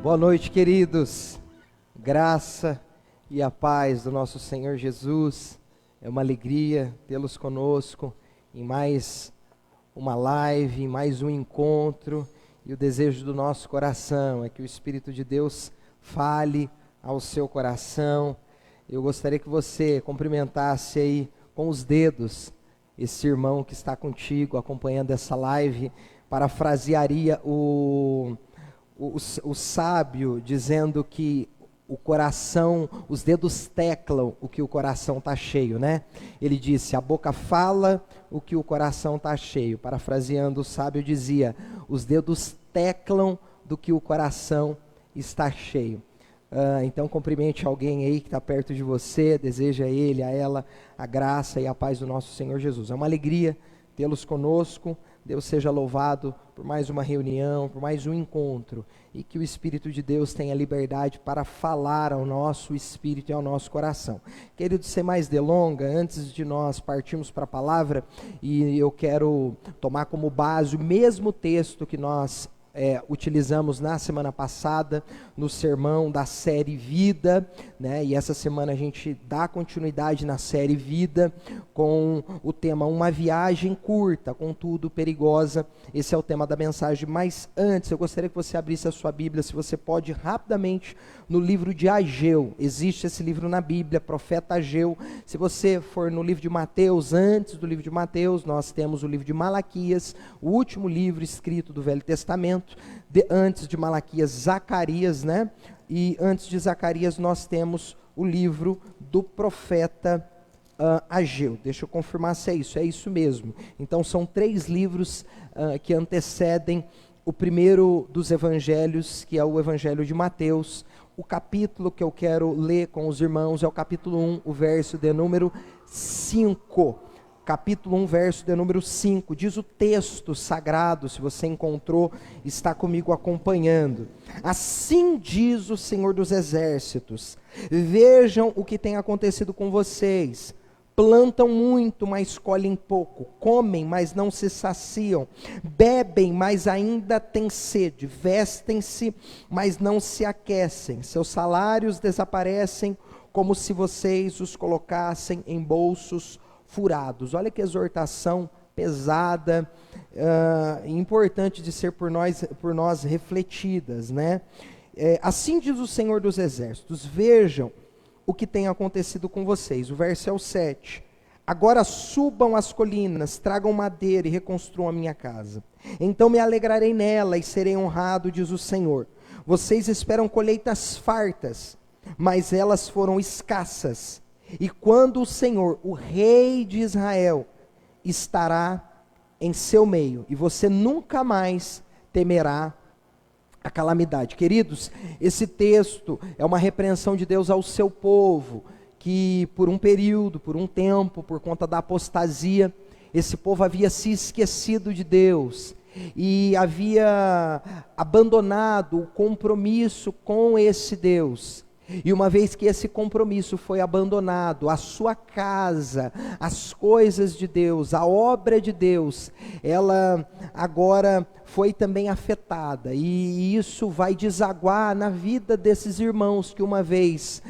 Boa noite, queridos. Graça e a paz do nosso Senhor Jesus. É uma alegria tê-los conosco em mais uma live, em mais um encontro. E o desejo do nosso coração é que o Espírito de Deus fale ao seu coração. Eu gostaria que você cumprimentasse aí com os dedos esse irmão que está contigo acompanhando essa live. Parafrasearia o sábio dizendo que o coração, os dedos teclam o que o coração está cheio, né? Ele disse, a boca fala o que o coração está cheio. Parafraseando, o sábio dizia, os dedos teclam do que o coração está cheio. Então cumprimente alguém aí que está perto de você, deseja a ele, a ela, a graça e a paz do nosso Senhor Jesus. É uma alegria tê-los conosco. Deus seja louvado por mais uma reunião, por mais um encontro, e que o Espírito de Deus tenha liberdade para falar ao nosso espírito e ao nosso coração. Querido, sem mais delonga, antes de nós partirmos para a palavra, e eu quero tomar como base o mesmo texto que nós utilizamos na semana passada, no sermão da série Vida, né? E essa semana a gente dá continuidade na série Vida, com o tema Uma Viagem Curta, contudo perigosa. Esse é o tema da mensagem, mas antes eu gostaria que você abrisse a sua Bíblia, se você pode, rapidamente, no livro de Ageu. Existe esse livro na Bíblia, Profeta Ageu. Se você for no livro de Mateus, antes do livro de Mateus, nós temos o livro de Malaquias, o último livro escrito do Velho Testamento. Antes de Malaquias, Zacarias, né? E antes de Zacarias nós temos o livro do profeta Ageu. Deixa eu confirmar se é isso mesmo. Então são 3 livros que antecedem o primeiro dos evangelhos, que é o evangelho de Mateus. O capítulo que eu quero ler com os irmãos é o capítulo 1, o verso de número 5. Capítulo 1, verso de número 5, diz o texto sagrado, se você encontrou, está comigo acompanhando. Assim diz o Senhor dos Exércitos, vejam o que tem acontecido com vocês. Plantam muito, mas colhem pouco. Comem, mas não se saciam. Bebem, mas ainda têm sede. Vestem-se, mas não se aquecem. Seus salários desaparecem, como se vocês os colocassem em bolsos furados. Olha que exortação pesada, importante de ser por nós refletidas, né? Assim diz o Senhor dos Exércitos, vejam o que tem acontecido com vocês. O verso é o 7. Agora subam as colinas, tragam madeira e reconstruam a minha casa. Então me alegrarei nela e serei honrado, diz o Senhor. Vocês esperam colheitas fartas, mas elas foram escassas. E quando o Senhor, o Rei de Israel, estará em seu meio, e você nunca mais temerá a calamidade. Queridos, esse texto é uma repreensão de Deus ao seu povo, que por um período, por um tempo, por conta da apostasia, esse povo havia se esquecido de Deus, e havia abandonado o compromisso com esse Deus. E uma vez que esse compromisso foi abandonado, a sua casa, as coisas de Deus, a obra de Deus, ela agora foi também afetada. E isso vai desaguar na vida desses irmãos que uma vez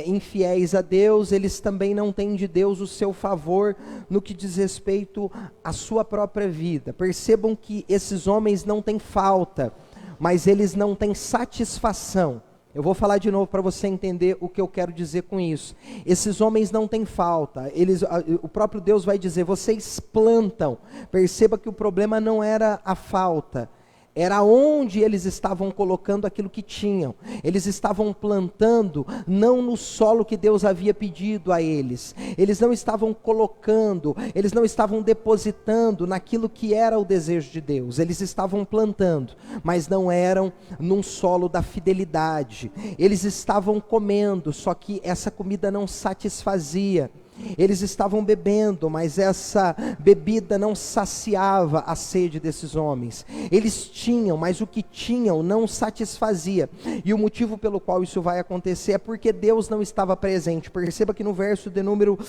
infiéis a Deus, eles também não têm de Deus o seu favor no que diz respeito à sua própria vida. Percebam que esses homens não têm falta, mas eles não têm satisfação. Eu vou falar de novo para você entender o que eu quero dizer com isso. Esses homens não têm falta, o próprio Deus vai dizer, vocês plantam. Perceba que o problema não era a falta, era onde eles estavam colocando aquilo que tinham. Eles estavam plantando não no solo que Deus havia pedido a eles. Eles não estavam colocando, eles não estavam depositando naquilo que era o desejo de Deus. Eles estavam plantando, mas não eram num solo da fidelidade. Eles estavam comendo, só que essa comida não satisfazia. Eles estavam bebendo, mas essa bebida não saciava a sede desses homens. Eles tinham, mas o que tinham não satisfazia. E o motivo pelo qual isso vai acontecer é porque Deus não estava presente. Perceba que no verso de número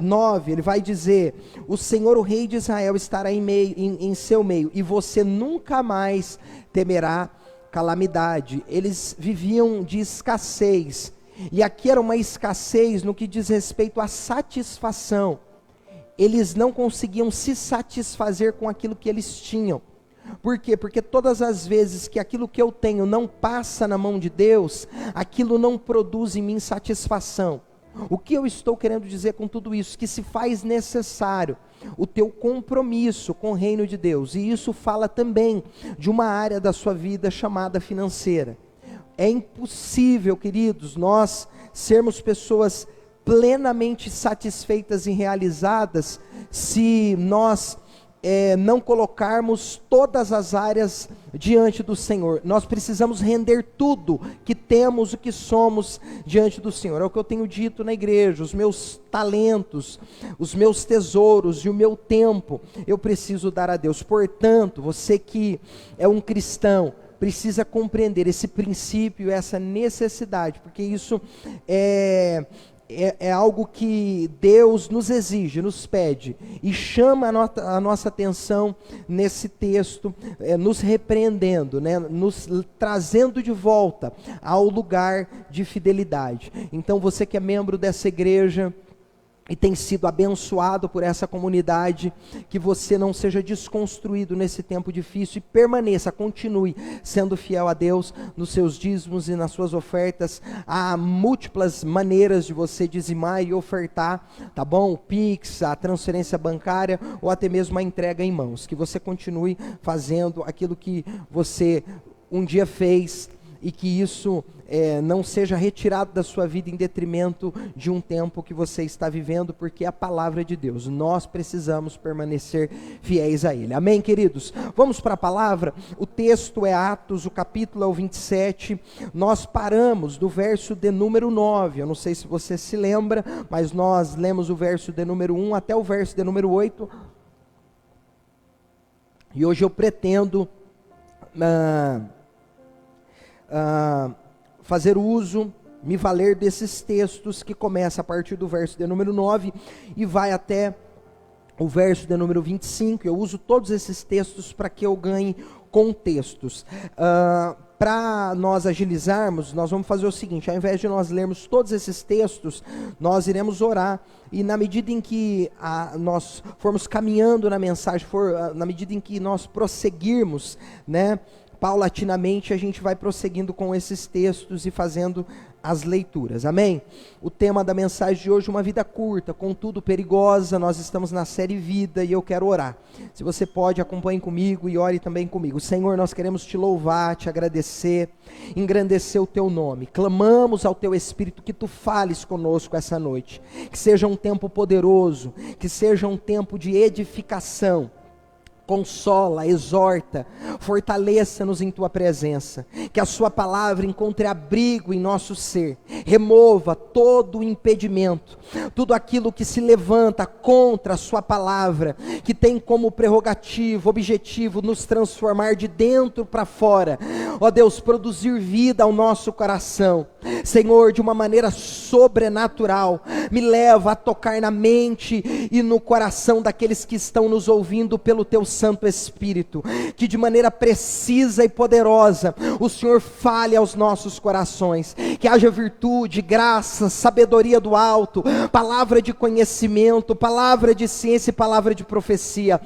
9, ele vai dizer, o Senhor, o Rei de Israel, estará em seu meio, e você nunca mais temerá calamidade, eles viviam de escassez. E aqui era uma escassez no que diz respeito à satisfação. Eles não conseguiam se satisfazer com aquilo que eles tinham. Por quê? Porque todas as vezes que aquilo que eu tenho não passa na mão de Deus, aquilo não produz em mim satisfação. O que eu estou querendo dizer com tudo isso? Que se faz necessário o teu compromisso com o reino de Deus. E isso fala também de uma área da sua vida chamada financeira. É impossível, queridos, nós sermos pessoas plenamente satisfeitas e realizadas se nós não colocarmos todas as áreas diante do Senhor. Nós precisamos render tudo que temos, o que somos diante do Senhor. É o que eu tenho dito na igreja, os meus talentos, os meus tesouros e o meu tempo, eu preciso dar a Deus. Portanto, você que é um cristão, precisa compreender esse princípio, essa necessidade, porque isso é algo que Deus nos exige, nos pede, e chama a nossa atenção nesse texto, nos repreendendo, nos trazendo de volta ao lugar de fidelidade. Então você que é membro dessa igreja, e tem sido abençoado por essa comunidade, que você não seja desconstruído nesse tempo difícil e permaneça, continue sendo fiel a Deus nos seus dízimos e nas suas ofertas. Há múltiplas maneiras de você dizimar e ofertar, tá bom? O Pix, a transferência bancária ou até mesmo a entrega em mãos. Que você continue fazendo aquilo que você um dia fez e que isso não seja retirado da sua vida em detrimento de um tempo que você está vivendo, porque é a palavra de Deus. Nós precisamos permanecer fiéis a Ele. Amém, queridos? Vamos para a palavra. O texto é Atos, o capítulo é o 27. Nós paramos do verso de número 9. Eu não sei se você se lembra, mas nós lemos o verso de número 1 até o verso de número 8. E hoje eu pretendo fazer uso, me valer desses textos que começa a partir do verso de número 9 e vai até o verso de número 25. Eu uso todos esses textos para que eu ganhe contextos. Para nós agilizarmos, nós vamos fazer o seguinte: ao invés de nós lermos todos esses textos, nós iremos orar, e na medida em que nós formos caminhando na mensagem, na medida em que nós prosseguirmos, paulatinamente a gente vai prosseguindo com esses textos e fazendo as leituras, amém? O tema da mensagem de hoje: uma vida curta, contudo perigosa. Nós estamos na série Vida e eu quero orar. Se você pode, acompanhe comigo e ore também comigo. Senhor, nós queremos te louvar, te agradecer, engrandecer o teu nome. Clamamos ao teu Espírito que tu fales conosco essa noite, que seja um tempo poderoso, que seja um tempo de edificação. Consola, exorta, fortaleça-nos em tua presença, que a sua palavra encontre abrigo em nosso ser, remova todo o impedimento, tudo aquilo que se levanta contra a sua palavra, que tem como prerrogativo, objetivo, nos transformar de dentro para fora, ó Deus, produzir vida ao nosso coração. Senhor, de uma maneira sobrenatural, me leva a tocar na mente e no coração daqueles que estão nos ouvindo pelo teu Santo Espírito, que de maneira precisa e poderosa o Senhor fale aos nossos corações, que haja virtude, graça, sabedoria do alto, palavra de conhecimento, palavra de ciência e palavra de profecia.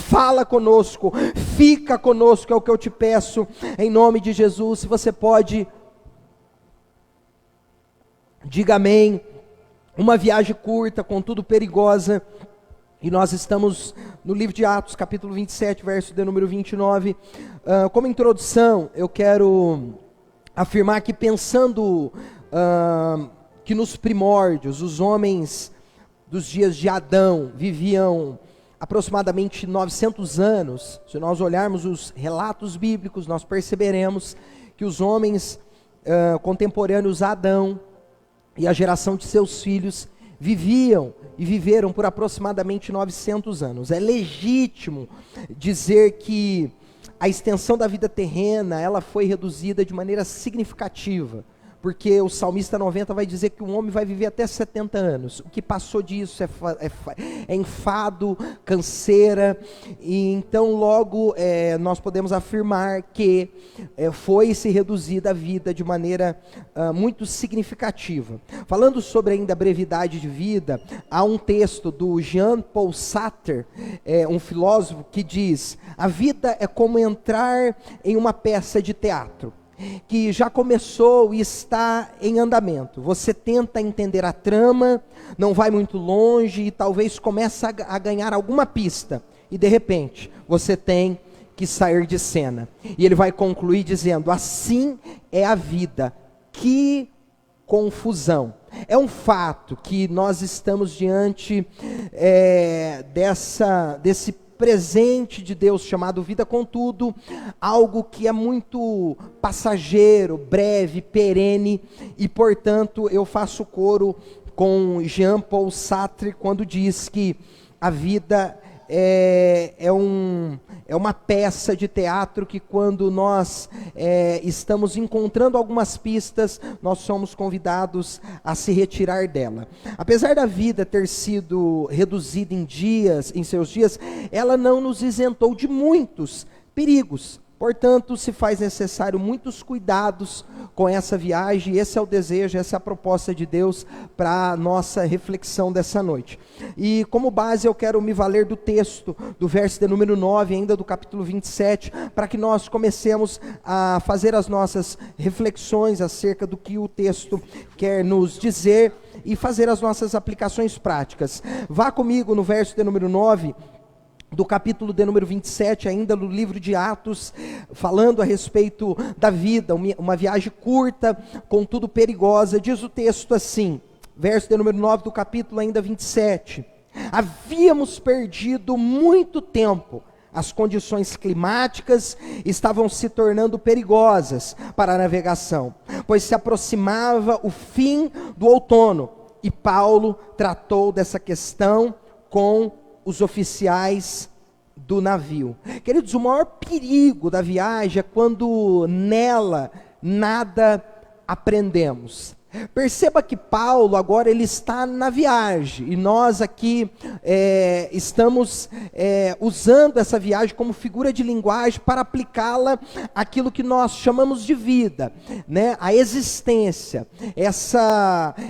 Fala conosco, fica conosco, é o que eu te peço, em nome de Jesus. Se você pode, diga amém. Uma viagem curta, contudo perigosa. E nós estamos no livro de Atos, capítulo 27, verso de número 29. Como introdução, eu quero afirmar que, pensando que nos primórdios, os homens dos dias de Adão viviam aproximadamente 900 anos. Se nós olharmos os relatos bíblicos, nós perceberemos que os homens contemporâneos a Adão e a geração de seus filhos viviam e viveram por aproximadamente 900 anos. É legítimo dizer que a extensão da vida terrena, ela foi reduzida de maneira significativa porque o salmista 90 vai dizer que o homem vai viver até 70 anos. O que passou disso é enfado, canseira, e então logo nós podemos afirmar que foi se reduzida a vida de maneira muito significativa. Falando sobre ainda a brevidade de vida, há um texto do Jean-Paul Sartre, um filósofo, que diz: a vida é como entrar em uma peça de teatro que já começou e está em andamento. Você tenta entender a trama, não vai muito longe e talvez comece a ganhar alguma pista, e de repente você tem que sair de cena. E ele vai concluir dizendo: assim é a vida, que confusão. É um fato que nós estamos diante desse presente de Deus chamado vida, contudo, algo que é muito passageiro, breve, perene, e portanto eu faço coro com Jean-Paul Sartre quando diz que a vida é uma peça de teatro que, quando nós estamos encontrando algumas pistas, nós somos convidados a se retirar dela. Apesar da vida ter sido reduzida em seus dias, ela não nos isentou de muitos perigos. Portanto, se faz necessário muitos cuidados com essa viagem, e esse é o desejo, essa é a proposta de Deus para a nossa reflexão dessa noite. E como base eu quero me valer do texto, do verso de número 9, ainda do capítulo 27, para que nós comecemos a fazer as nossas reflexões acerca do que o texto quer nos dizer e fazer as nossas aplicações práticas. Vá comigo no verso de número 9, do capítulo de número 27, ainda no livro de Atos, falando a respeito da vida, uma viagem curta, contudo perigosa. Diz o texto assim, verso de número 9 do capítulo ainda 27, havíamos perdido muito tempo, as condições climáticas estavam se tornando perigosas para a navegação, pois se aproximava o fim do outono, e Paulo tratou dessa questão com os oficiais do navio. Queridos, o maior perigo da viagem é quando nela nada aprendemos. Perceba que Paulo agora ele está na viagem, e nós aqui estamos usando essa viagem como figura de linguagem para aplicá-la àquilo que nós chamamos de vida, né? A existência,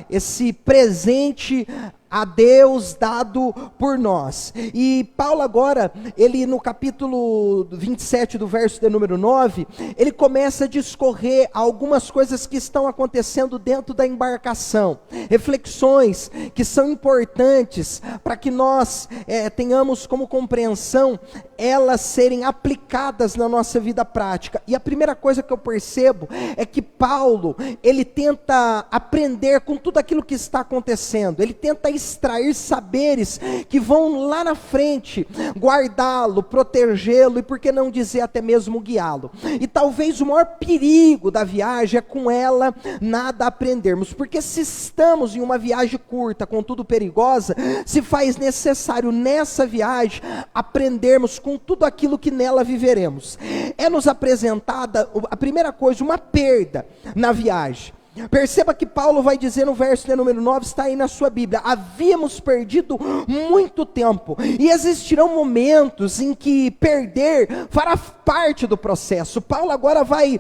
esse presente a Deus dado por nós. E Paulo agora, ele no capítulo 27 do verso de número 9, ele começa a discorrer algumas coisas que estão acontecendo dentro da embarcação, reflexões que são importantes para que nós tenhamos como compreensão elas serem aplicadas na nossa vida prática. E a primeira coisa que eu percebo é que Paulo, ele tenta aprender com tudo aquilo que está acontecendo, ele tenta extrair saberes que vão lá na frente guardá-lo, protegê-lo e, por que não dizer, até mesmo guiá-lo. E talvez o maior perigo da viagem é com ela nada aprendermos, porque se estamos em uma viagem curta, contudo perigosa, se faz necessário nessa viagem aprendermos com tudo aquilo que nela viveremos. É nos apresentada, a primeira coisa, uma perda na viagem. Perceba que Paulo vai dizer no verso de número 9, está aí na sua Bíblia: havíamos perdido muito tempo, e existirão momentos em que perder fará parte do processo. Paulo agora vai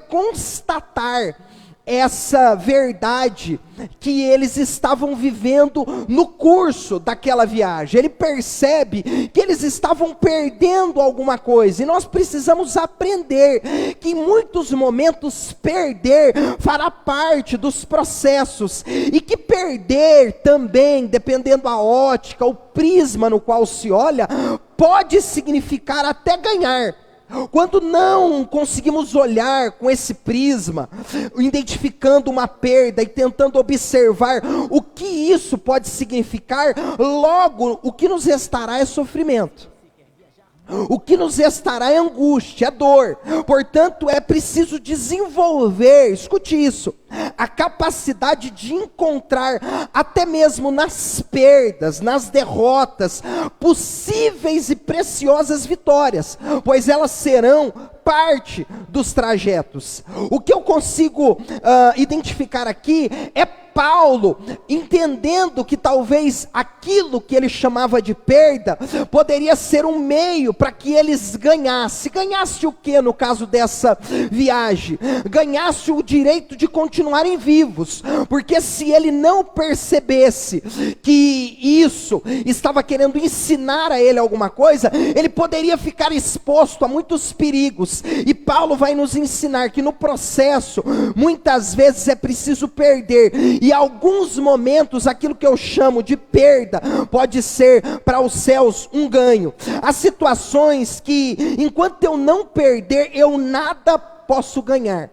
constatar essa verdade que eles estavam vivendo no curso daquela viagem. Ele percebe que eles estavam perdendo alguma coisa, e nós precisamos aprender que em muitos momentos perder fará parte dos processos, e que perder também, dependendo da ótica, o prisma no qual se olha, pode significar até ganhar. Quando não conseguimos olhar com esse prisma, identificando uma perda e tentando observar o que isso pode significar, logo o que nos restará é sofrimento. O que nos restará é angústia, é dor. Portanto, é preciso desenvolver, escute isso, a capacidade de encontrar, até mesmo nas perdas, nas derrotas, possíveis e preciosas vitórias, pois elas serão parte dos trajetos. O que eu consigo identificar aqui é Paulo entendendo que talvez aquilo que ele chamava de perda poderia ser um meio para que eles ganhassem. Ganhasse o que no caso dessa viagem? Ganhasse o direito de continuarem vivos, porque se ele não percebesse que isso estava querendo ensinar a ele alguma coisa, ele poderia ficar exposto a muitos perigos. E Paulo vai nos ensinar que no processo muitas vezes é preciso perder, e em alguns momentos aquilo que eu chamo de perda pode ser para os céus um ganho. Há situações que enquanto eu não perder, eu nada posso ganhar.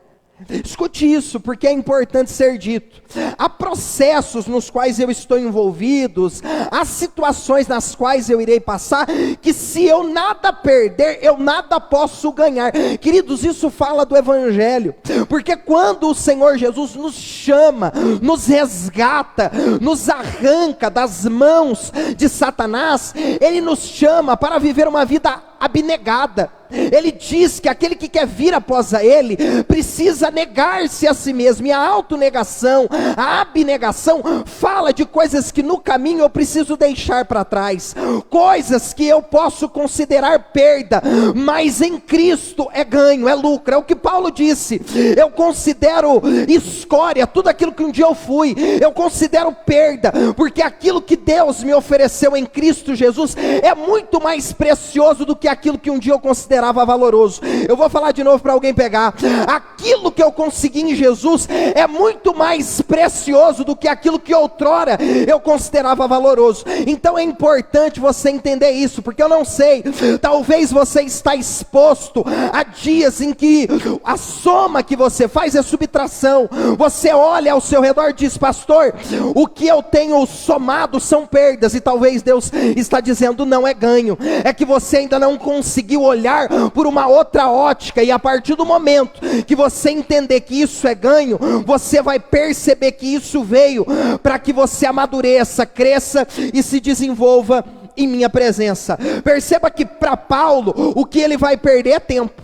Escute isso, porque é importante ser dito. Há processos nos quais eu estou envolvido, há situações nas quais eu irei passar, que se eu nada perder, eu nada posso ganhar. Queridos, isso fala do Evangelho, porque quando o Senhor Jesus nos chama, nos resgata, nos arranca das mãos de Satanás, Ele nos chama para viver uma vida abnegada. Ele diz que aquele que quer vir após Ele precisa negar-se a si mesmo, e a autonegação, a abnegação fala de coisas que no caminho eu preciso deixar para trás, coisas que eu posso considerar perda, mas em Cristo é ganho, é lucro. É o que Paulo disse: eu considero escória tudo aquilo que um dia eu fui, eu considero perda, porque aquilo que Deus me ofereceu em Cristo Jesus é muito mais precioso do que aquilo que um dia eu considerava valoroso. Eu vou falar de novo para alguém pegar: aquilo que eu consegui em Jesus é muito mais precioso do que aquilo que outrora eu considerava valoroso. Então é importante você entender isso, porque eu não sei, talvez você está exposto a dias em que a soma que você faz é subtração. Você olha ao seu redor e diz: pastor, o que eu tenho somado são perdas, e talvez Deus está dizendo: não é ganho, é que você ainda não conseguiu olhar por uma outra ótica, e a partir do momento que você entender que isso é ganho, você vai perceber que isso veio para que você amadureça, cresça e se desenvolva em minha presença. Perceba que para Paulo, o que ele vai perder é tempo.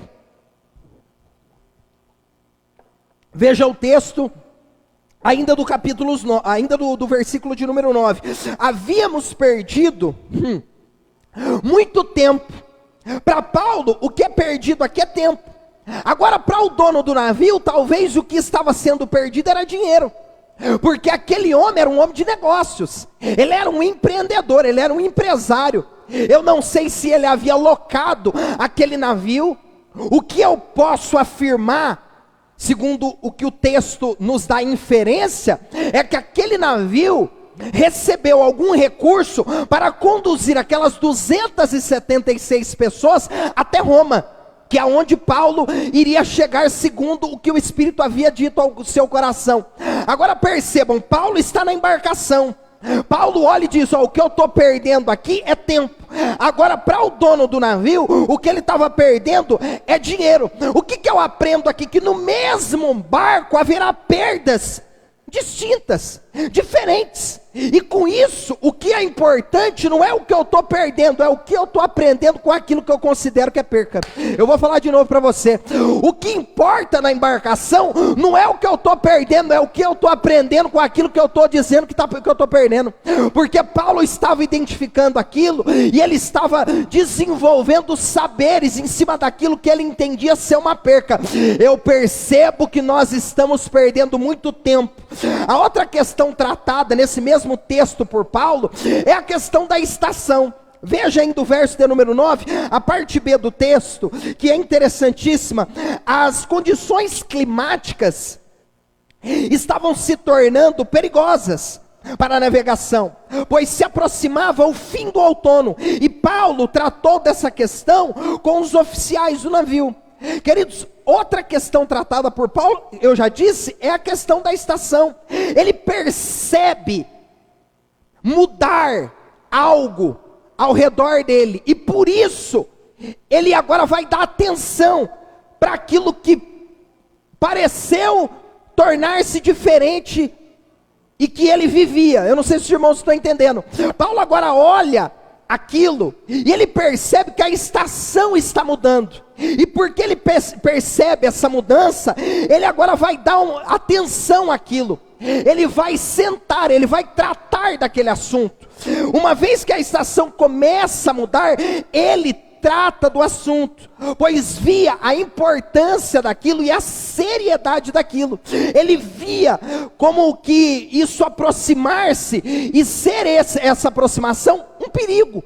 Veja o texto, ainda do capítulo, ainda do versículo de número 9. Havíamos perdido muito tempo. Para Paulo, o que é perdido aqui é tempo. Agora, para o dono do navio, talvez o que estava sendo perdido era dinheiro, porque aquele homem era um homem de negócios, ele era um empreendedor, ele era um empresário. Eu não sei se ele havia locado aquele navio. O que eu posso afirmar, segundo o que o texto nos dá inferência, é que aquele navio recebeu algum recurso para conduzir aquelas 276 pessoas até Roma, que é onde Paulo iria chegar, segundo o que o Espírito havia dito ao seu coração. Agora percebam, Paulo está na embarcação. Paulo olha e diz: o que eu estou perdendo aqui é tempo. Agora, para o dono do navio, o que ele estava perdendo é dinheiro. O que eu aprendo aqui? Que no mesmo barco haverá perdas distintas, diferentes. E com isso, o que é importante não é o que eu estou perdendo, é o que eu estou aprendendo com aquilo que eu considero que é perca. Eu vou falar de novo para você: o que importa na embarcação não é o que eu estou perdendo, é o que eu estou aprendendo com aquilo que eu estou dizendo que eu estou perdendo. Porque Paulo estava identificando aquilo, e ele estava desenvolvendo saberes em cima daquilo que ele entendia ser uma perca. Eu percebo que nós estamos perdendo muito tempo. A outra questão tratada nesse mesmo texto por Paulo é a questão da estação. Veja ainda o verso de número 9, a parte B do texto, que é interessantíssima. As condições climáticas estavam se tornando perigosas para a navegação, pois se aproximava o fim do outono, e Paulo tratou dessa questão com os oficiais do navio. Queridos, outra questão tratada por Paulo, eu já disse, é a questão da estação. Ele percebe mudar algo ao redor dele, e por isso ele agora vai dar atenção para aquilo que pareceu tornar-se diferente e que ele vivia. Eu não sei se os irmãos estão entendendo. Paulo agora olha aquilo, e ele percebe que a estação está mudando, e porque ele percebe essa mudança, ele agora vai dar atenção àquilo, ele vai sentar, ele vai tratar daquele assunto. Uma vez que a estação começa a mudar, ele trata do assunto, pois via a importância daquilo e a seriedade daquilo. Ele via como que isso aproximar-se e ser essa aproximação um perigo.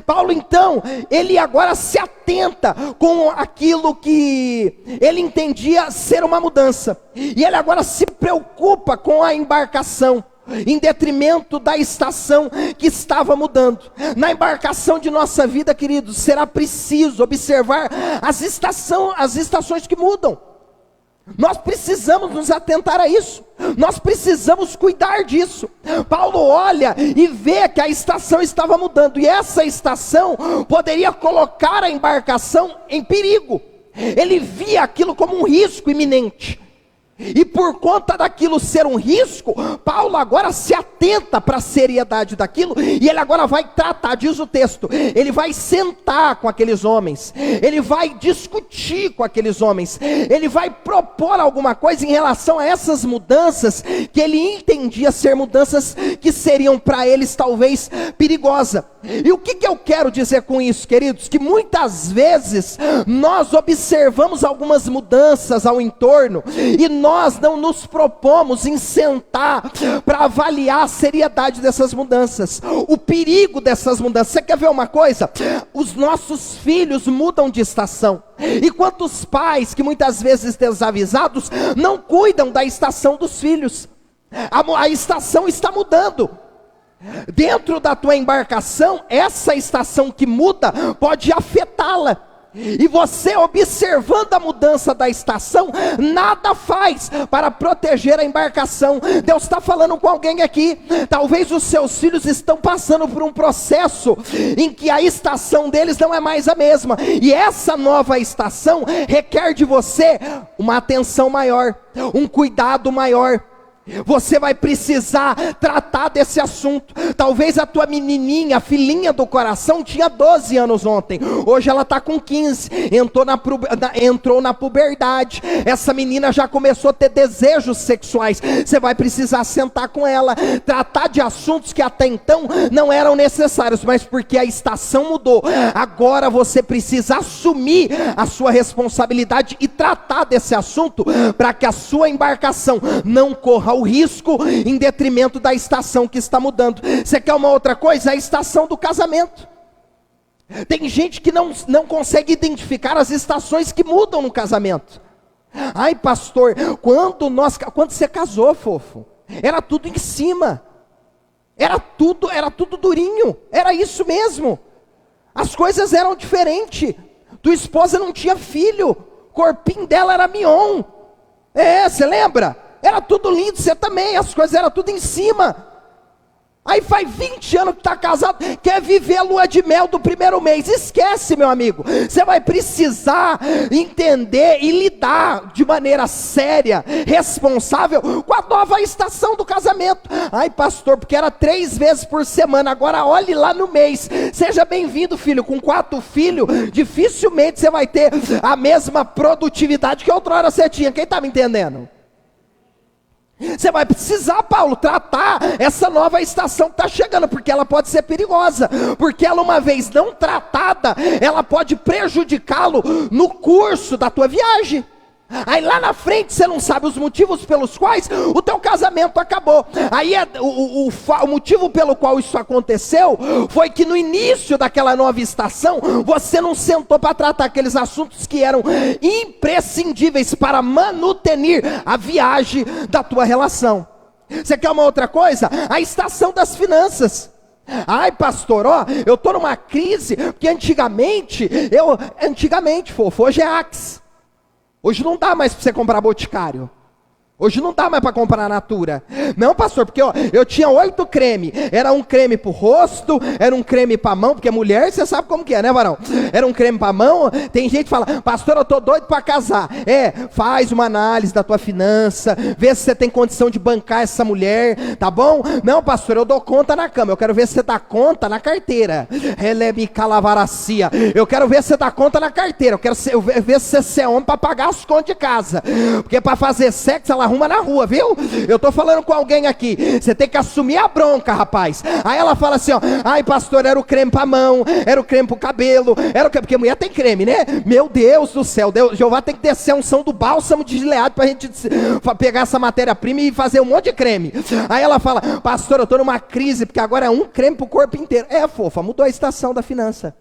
Paulo então, ele agora se atenta com aquilo que ele entendia ser uma mudança, e ele agora se preocupa com a embarcação, em detrimento da estação que estava mudando. Na embarcação de nossa vida, queridos, será preciso observar as estações que mudam. Nós precisamos nos atentar a isso, nós precisamos cuidar disso. Paulo olha e vê que a estação estava mudando, e essa estação poderia colocar a embarcação em perigo. Ele via aquilo como um risco iminente, e por conta daquilo ser um risco, Paulo agora se atenta para a seriedade daquilo, e ele agora vai tratar, diz o texto, ele vai sentar com aqueles homens, ele vai discutir com aqueles homens, ele vai propor alguma coisa em relação a essas mudanças, que ele entendia ser mudanças que seriam para eles talvez perigosas. E o que eu quero dizer com isso, queridos? Que muitas vezes nós observamos algumas mudanças ao entorno, e nós não nos propomos em sentar para avaliar a seriedade dessas mudanças, o perigo dessas mudanças. Você quer ver uma coisa? Os nossos filhos mudam de estação, e quantos pais que muitas vezes desavisados não cuidam da estação dos filhos? A estação está mudando. Dentro da tua embarcação, essa estação que muda pode afetá-la, e você, observando a mudança da estação, nada faz para proteger a embarcação. Deus está falando com alguém aqui. Talvez os seus filhos estão passando por um processo em que a estação deles não é mais a mesma, e essa nova estação requer de você uma atenção maior, um cuidado maior. Você vai precisar tratar desse assunto. Talvez a tua menininha, a filhinha do coração, tinha 12 anos ontem, hoje ela está com 15, entrou na puberdade. Essa menina já começou a ter desejos sexuais. Você vai precisar sentar com ela, tratar de assuntos que até então não eram necessários, mas porque a estação mudou, agora você precisa assumir a sua responsabilidade e tratar desse assunto, para que a sua embarcação não corra o risco em detrimento da estação que está mudando. Você quer uma outra coisa? A estação do casamento. Tem gente que não consegue identificar as estações que mudam no casamento. Ai, pastor, quando você casou, fofo, era tudo em cima, era tudo durinho, era isso mesmo, as coisas eram diferentes, tua esposa não tinha filho, o corpinho dela era mignon, você lembra? Era tudo lindo, você também, as coisas eram tudo em cima. Aí faz 20 anos que está casado, quer viver a lua de mel do primeiro mês. Esquece, meu amigo. Você vai precisar entender e lidar de maneira séria, responsável, com a nova estação do casamento. Ai, pastor, porque era 3 vezes por semana, agora olhe lá no mês. Seja bem-vindo, filho. Com 4 filhos, dificilmente você vai ter a mesma produtividade que outrora você tinha. Quem está me entendendo? Você vai precisar, Paulo, tratar essa nova estação que está chegando, porque ela pode ser perigosa, porque ela, uma vez não tratada, ela pode prejudicá-lo no curso da tua viagem. Aí lá na frente você não sabe os motivos pelos quais o teu casamento acabou. Aí o motivo pelo qual isso aconteceu foi que no início daquela nova estação você não sentou para tratar aqueles assuntos que eram imprescindíveis para manutenir a viagem da tua relação. Você quer uma outra coisa? A estação das finanças. Ai, pastor, eu estou numa crise, porque antigamente, fofo, hoje é Axe. Hoje não dá mais para você comprar Boticário. Hoje não dá mais para comprar a Natura. Não, pastor, porque ó, eu tinha 8 cremes. Era um creme para o rosto, era um creme para a mão, porque mulher, você sabe como que é, né, varão? Era um creme para a mão. Tem gente que fala, pastor, eu estou doido para casar. Faz uma análise da tua finança, vê se você tem condição de bancar essa mulher, tá bom? Não, pastor, eu dou conta na cama. Eu quero ver se você dá conta na carteira. Eu quero ver se você dá conta na carteira. Eu quero ver se você é homem para pagar as contas de casa. Porque para fazer sexo, ela arruma na rua, viu? Eu tô falando com alguém aqui, você tem que assumir a bronca, rapaz. Aí ela fala assim, ó, ai pastor, era o creme pra mão, era o creme pro cabelo, porque mulher tem creme, né? Meu Deus do céu, Jeová tem que descer a unção do bálsamo de Gileade pra gente pegar essa matéria-prima e fazer um monte de creme. Aí ela fala, pastor, eu tô numa crise, porque agora é um creme pro corpo inteiro. Fofa, mudou a estação da finança.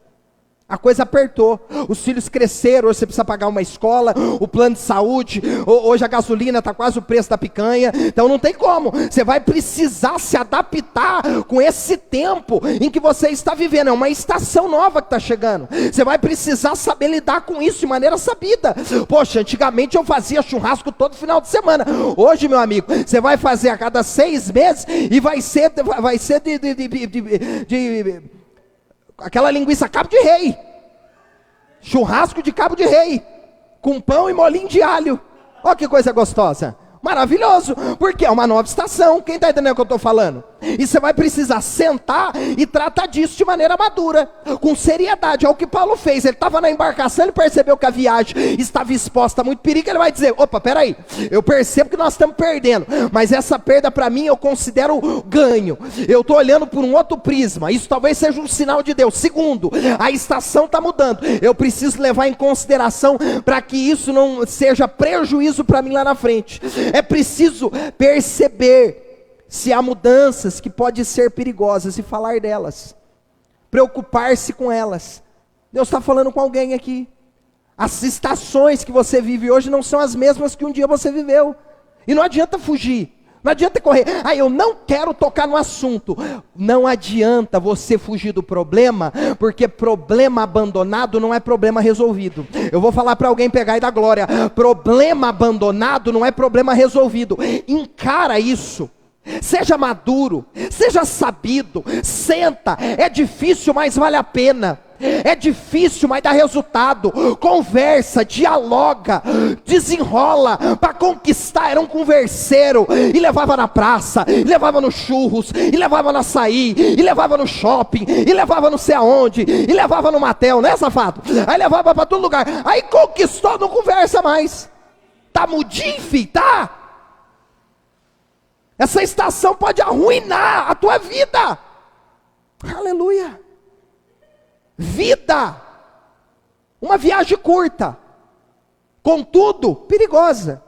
A coisa apertou, os filhos cresceram, hoje você precisa pagar uma escola, o plano de saúde, hoje a gasolina está quase o preço da picanha, então não tem como, você vai precisar se adaptar com esse tempo em que você está vivendo, é uma estação nova que está chegando, você vai precisar saber lidar com isso de maneira sabida. Poxa, antigamente eu fazia churrasco todo final de semana, hoje, meu amigo, você vai fazer a cada 6 meses e vai ser aquela linguiça cabo de rei, churrasco de cabo de rei, com pão e molinho de alho. Olha que coisa gostosa, maravilhoso, porque é uma nova estação. Quem está entendendo o que eu estou falando? E você vai precisar sentar e tratar disso de maneira madura, com seriedade. É o que Paulo fez. Ele estava na embarcação, ele percebeu que a viagem estava exposta a muito perigo. Ele vai dizer, opa, peraí, eu percebo que nós estamos perdendo, mas essa perda para mim eu considero ganho. Eu estou olhando por um outro prisma, isso talvez seja um sinal de Deus. Segundo, a estação está mudando, eu preciso levar em consideração para que isso não seja prejuízo para mim lá na frente. É preciso perceber se há mudanças que podem ser perigosas e falar delas, preocupar-se com elas. Deus está falando com alguém aqui. As estações que você vive hoje não são as mesmas que um dia você viveu, e não adianta fugir, não adianta correr. Eu não quero tocar no assunto. Não adianta você fugir do problema, porque problema abandonado não é problema resolvido. Eu vou falar para alguém pegar e dar glória. Problema abandonado não é problema resolvido. Encara isso. Seja maduro, seja sabido, senta, é difícil, mas vale a pena, é difícil, mas dá resultado, conversa, dialoga, desenrola, para conquistar. Era um converseiro, e levava na praça, e levava no churros, e levava no açaí, e levava no shopping, e levava não sei aonde, e levava no motel, né, safado? Aí levava para todo lugar, aí conquistou, não conversa mais, tá mudinho, filho, tá? Essa estação pode arruinar a tua vida. Aleluia. Vida. Uma viagem curta, contudo perigosa.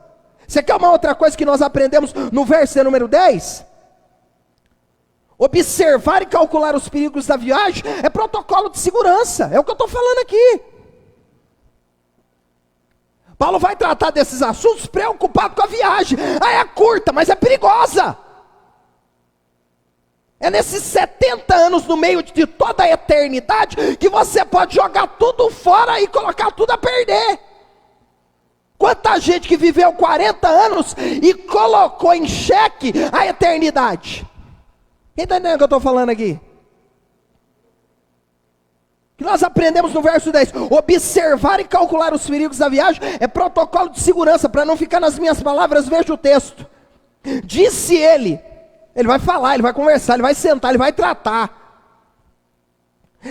Você quer uma outra coisa que nós aprendemos no verso número 10? Observar e calcular os perigos da viagem é protocolo de segurança. É o que eu estou falando aqui. Paulo vai tratar desses assuntos preocupado com a viagem. É curta, mas é perigosa. É nesses 70 anos no meio de toda a eternidade que você pode jogar tudo fora e colocar tudo a perder. Quanta gente que viveu 40 anos e colocou em xeque a eternidade. Quem está entendendo o que eu estou falando aqui? Que nós aprendemos no verso 10, observar e calcular os perigos da viagem é protocolo de segurança. Para não ficar nas minhas palavras, veja o texto. Disse ele vai falar, ele vai conversar, ele vai sentar, ele vai tratar.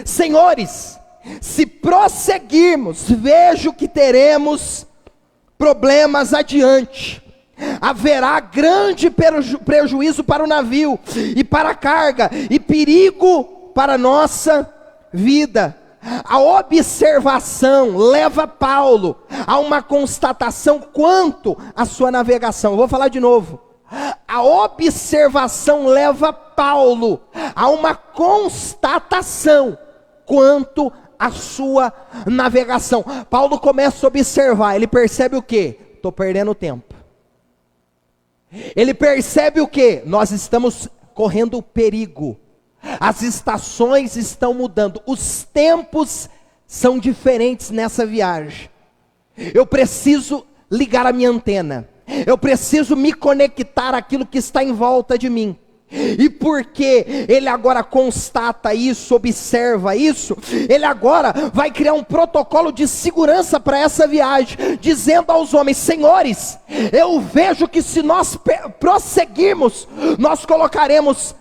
Senhores, se prosseguirmos, vejo que teremos problemas adiante. Haverá grande prejuízo para o navio e para a carga, e perigo para a nossa vida. A observação leva Paulo a uma constatação quanto à sua navegação. Eu vou falar de novo. A observação leva Paulo a uma constatação quanto à sua navegação. Paulo começa a observar, ele percebe o quê? Estou perdendo tempo. Ele percebe o quê? Nós estamos correndo perigo. As estações estão mudando, os tempos são diferentes nessa viagem. Eu preciso ligar a minha antena, eu preciso me conectar àquilo que está em volta de mim. E porque ele agora constata isso, observa isso, ele agora vai criar um protocolo de segurança para essa viagem, dizendo aos homens: senhores, eu vejo que se nós prosseguirmos, nós colocaremos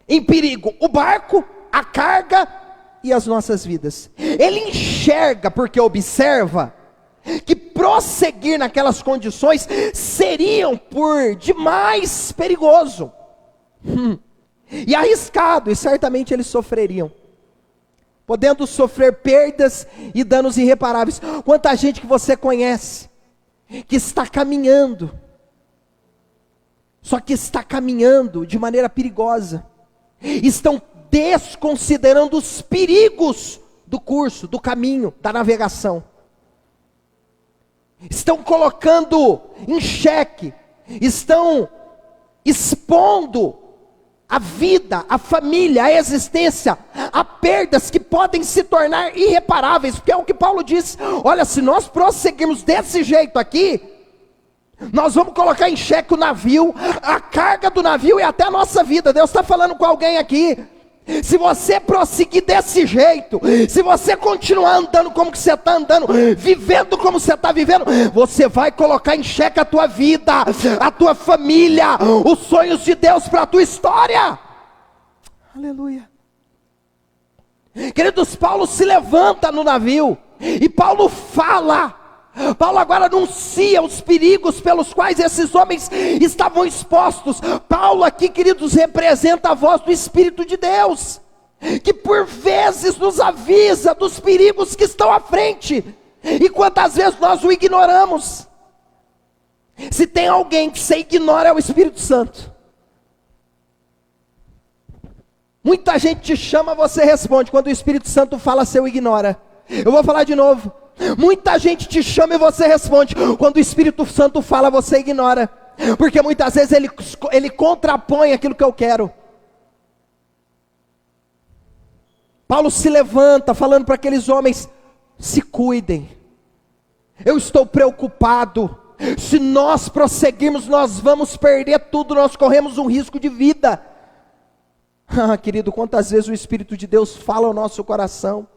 em perigo o barco, a carga e as nossas vidas. Ele enxerga, porque observa, que prosseguir naquelas condições seriam por demais perigoso e arriscado, e certamente eles sofreriam, podendo sofrer perdas e danos irreparáveis. Quanta gente que você conhece, que está caminhando, só que está caminhando de maneira perigosa, estão desconsiderando os perigos do curso, do caminho, da navegação, estão colocando em xeque, estão expondo a vida, a família, a existência, a perdas que podem se tornar irreparáveis, porque é o que Paulo diz: olha, se nós prosseguirmos desse jeito aqui, nós vamos colocar em xeque o navio, a carga do navio e até a nossa vida. Deus está falando com alguém aqui. Se você prosseguir desse jeito, se você continuar andando como que você está andando, vivendo como você está vivendo, você vai colocar em xeque a tua vida, a tua família, os sonhos de Deus para a tua história. Aleluia. Queridos, Paulo se levanta no navio, e Paulo fala, Paulo agora anuncia os perigos pelos quais esses homens estavam expostos. Paulo aqui, queridos, representa a voz do Espírito de Deus, que por vezes nos avisa dos perigos que estão à frente, e quantas vezes nós o ignoramos. Se tem alguém que você ignora, é o Espírito Santo. Muita gente te chama, você responde. Quando o Espírito Santo fala, você o ignora. Eu vou falar de novo. Muita gente te chama e você responde. Quando o Espírito Santo fala, você ignora, porque muitas vezes ele contrapõe aquilo que eu quero. Paulo se levanta falando para aqueles homens: se cuidem, eu estou preocupado, se nós prosseguirmos nós vamos perder tudo, nós corremos um risco de vida. Querido, quantas vezes o Espírito de Deus fala ao nosso coração,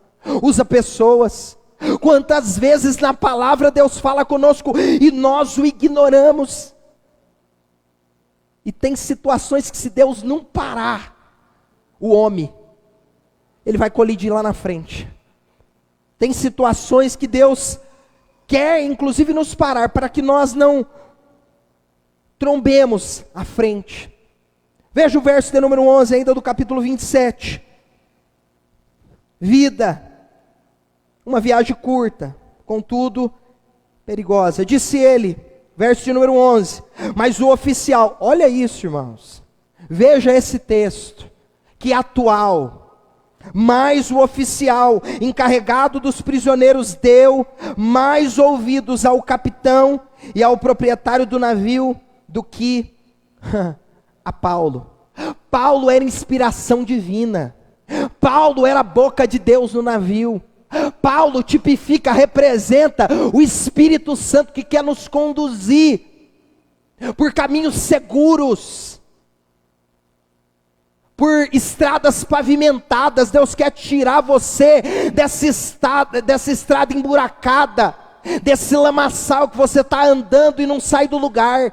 usa pessoas. Quantas vezes na palavra Deus fala conosco e nós o ignoramos. E tem situações que, se Deus não parar o homem, ele vai colidir lá na frente. Tem situações que Deus quer inclusive nos parar, para que nós não trombemos à frente. Veja o verso de número 11 ainda do capítulo 27. Vida, uma viagem curta, contudo perigosa. Disse ele, verso de número 11, mas o oficial, olha isso, irmãos, veja esse texto, que é atual. Mas o oficial encarregado dos prisioneiros deu mais ouvidos ao capitão e ao proprietário do navio do que a Paulo. Paulo era inspiração divina. Paulo era a boca de Deus no navio. Paulo tipifica, representa o Espírito Santo que quer nos conduzir por caminhos seguros, por estradas pavimentadas. Deus quer tirar você dessa estrada emburacada, desse lamaçal que você está andando e não sai do lugar.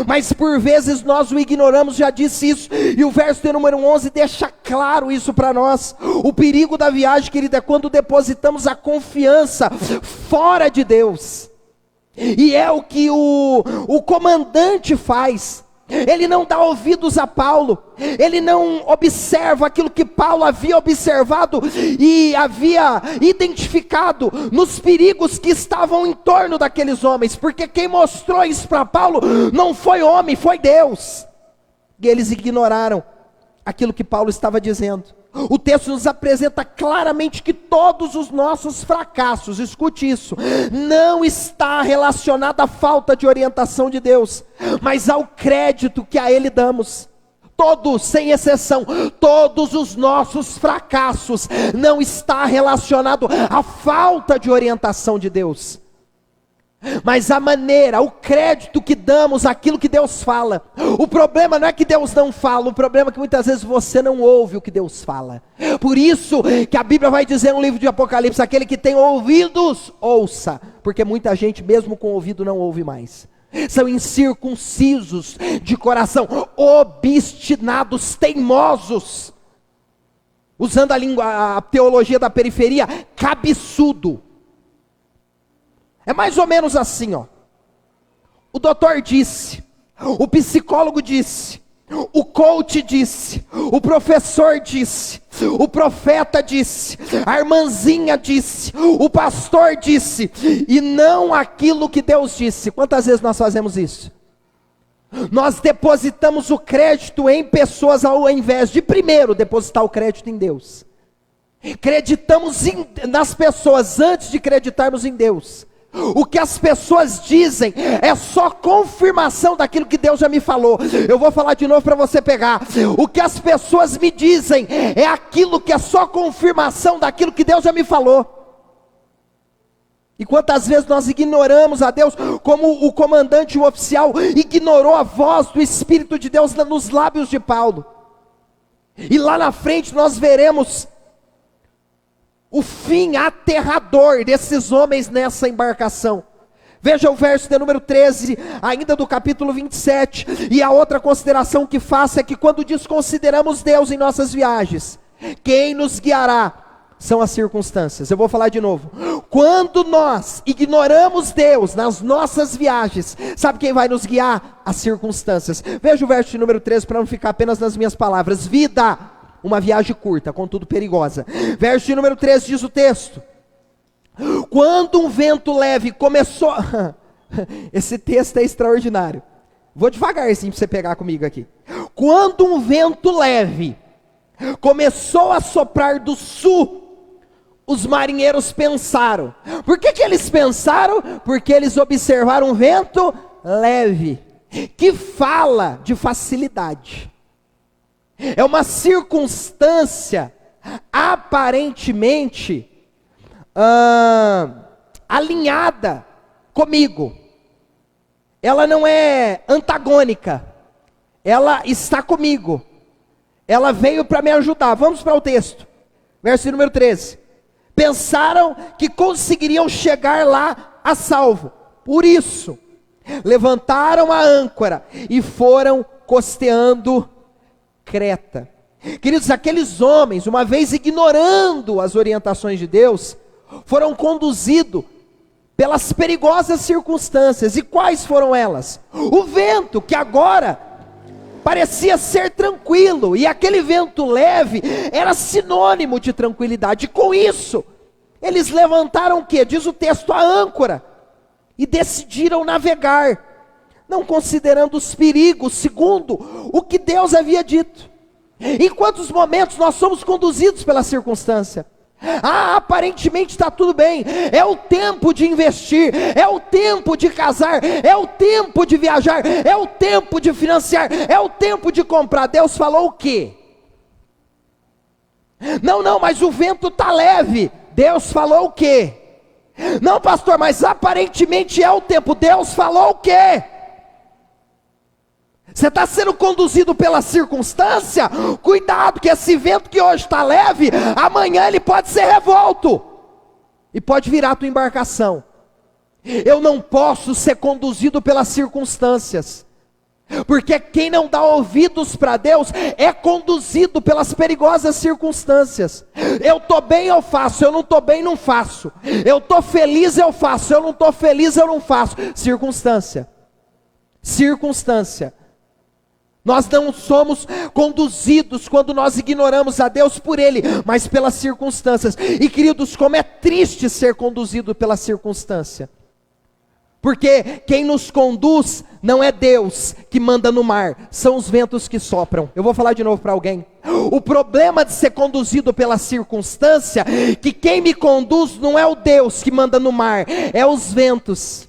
Mas por vezes nós o ignoramos, já disse isso, e o verso de número 11 deixa claro isso para nós. O perigo da viagem, querido, é quando depositamos a confiança fora de Deus, e é o que o comandante faz. Ele não dá ouvidos a Paulo, ele não observa aquilo que Paulo havia observado e havia identificado nos perigos que estavam em torno daqueles homens, porque quem mostrou isso para Paulo não foi homem, foi Deus. E eles ignoraram aquilo que Paulo estava dizendo. O texto nos apresenta claramente que todos os nossos fracassos, escute isso, não está relacionado à falta de orientação de Deus, mas ao crédito que a Ele damos. Todos, sem exceção, todos os nossos fracassos não está relacionado à falta de orientação de Deus, mas a maneira, o crédito que damos àquilo que Deus fala. O problema não é que Deus não fala, o problema é que muitas vezes você não ouve o que Deus fala. Por isso que a Bíblia vai dizer no livro de Apocalipse: aquele que tem ouvidos, ouça, porque muita gente mesmo com ouvido não ouve mais. São incircuncisos de coração, obstinados, teimosos, usando a teologia da periferia, cabeçudo. É mais ou menos assim, ó. O doutor disse, o psicólogo disse, o coach disse, o professor disse, o profeta disse, a irmãzinha disse, o pastor disse, e não aquilo que Deus disse. Quantas vezes nós fazemos isso? Nós depositamos o crédito em pessoas ao invés de primeiro depositar o crédito em Deus. Acreditamos nas pessoas antes de acreditarmos em Deus. O que as pessoas dizem é só confirmação daquilo que Deus já me falou. Eu vou falar de novo para você pegar. O que as pessoas me dizem é aquilo que é só confirmação daquilo que Deus já me falou. E quantas vezes nós ignoramos a Deus, como o comandante, o oficial, ignorou a voz do Espírito de Deus nos lábios de Paulo. E lá na frente nós veremos o fim aterrador desses homens nessa embarcação. Veja o verso de número 13, ainda do capítulo 27. E a outra consideração que faço é que quando desconsideramos Deus em nossas viagens, quem nos guiará são as circunstâncias. Eu vou falar de novo. Quando nós ignoramos Deus nas nossas viagens, sabe quem vai nos guiar? As circunstâncias. Veja o verso de número 13 para não ficar apenas nas minhas palavras. Vida, uma viagem curta, contudo perigosa. Verso de número 13 diz o texto: quando um vento leve começou... Esse texto é extraordinário. Vou devagarzinho para você pegar comigo aqui. Quando um vento leve começou a soprar do sul, os marinheiros pensaram. Por que eles pensaram? Porque eles observaram um vento leve, que fala de facilidade. É uma circunstância aparentemente alinhada comigo. Ela não é antagônica. Ela está comigo. Ela veio para me ajudar. Vamos para o texto. Verso número 13. Pensaram que conseguiriam chegar lá a salvo. Por isso, levantaram a âncora e foram costeando Creta. Queridos, aqueles homens, uma vez ignorando as orientações de Deus, foram conduzidos pelas perigosas circunstâncias. E quais foram elas? O vento, que agora parecia ser tranquilo, e aquele vento leve era sinônimo de tranquilidade. Com isso, eles levantaram o que? Diz o texto, a âncora, e decidiram navegar, não considerando os perigos, segundo o que Deus havia dito. Em quantos momentos nós somos conduzidos pela circunstância? Aparentemente está tudo bem, é o tempo de investir, é o tempo de casar, é o tempo de viajar, é o tempo de financiar, é o tempo de comprar. Deus falou o quê? Não, mas o vento está leve. Deus falou o quê? Não, pastor, mas aparentemente é o tempo. Deus falou o quê? Você está sendo conduzido pela circunstância? Cuidado, que esse vento que hoje está leve, amanhã ele pode ser revolto e pode virar a tua embarcação. Eu não posso ser conduzido pelas circunstâncias, porque quem não dá ouvidos para Deus é conduzido pelas perigosas circunstâncias. Eu estou bem, eu faço. Eu não estou bem, não faço. Eu estou feliz, eu faço. Eu não estou feliz, eu não faço. Circunstância. Nós não somos conduzidos quando nós ignoramos a Deus por Ele, mas pelas circunstâncias. E queridos, como é triste ser conduzido pela circunstância. Porque quem nos conduz não é Deus que manda no mar, são os ventos que sopram. Eu vou falar de novo para alguém. O problema de ser conduzido pela circunstância, que quem me conduz não é o Deus que manda no mar, é os ventos.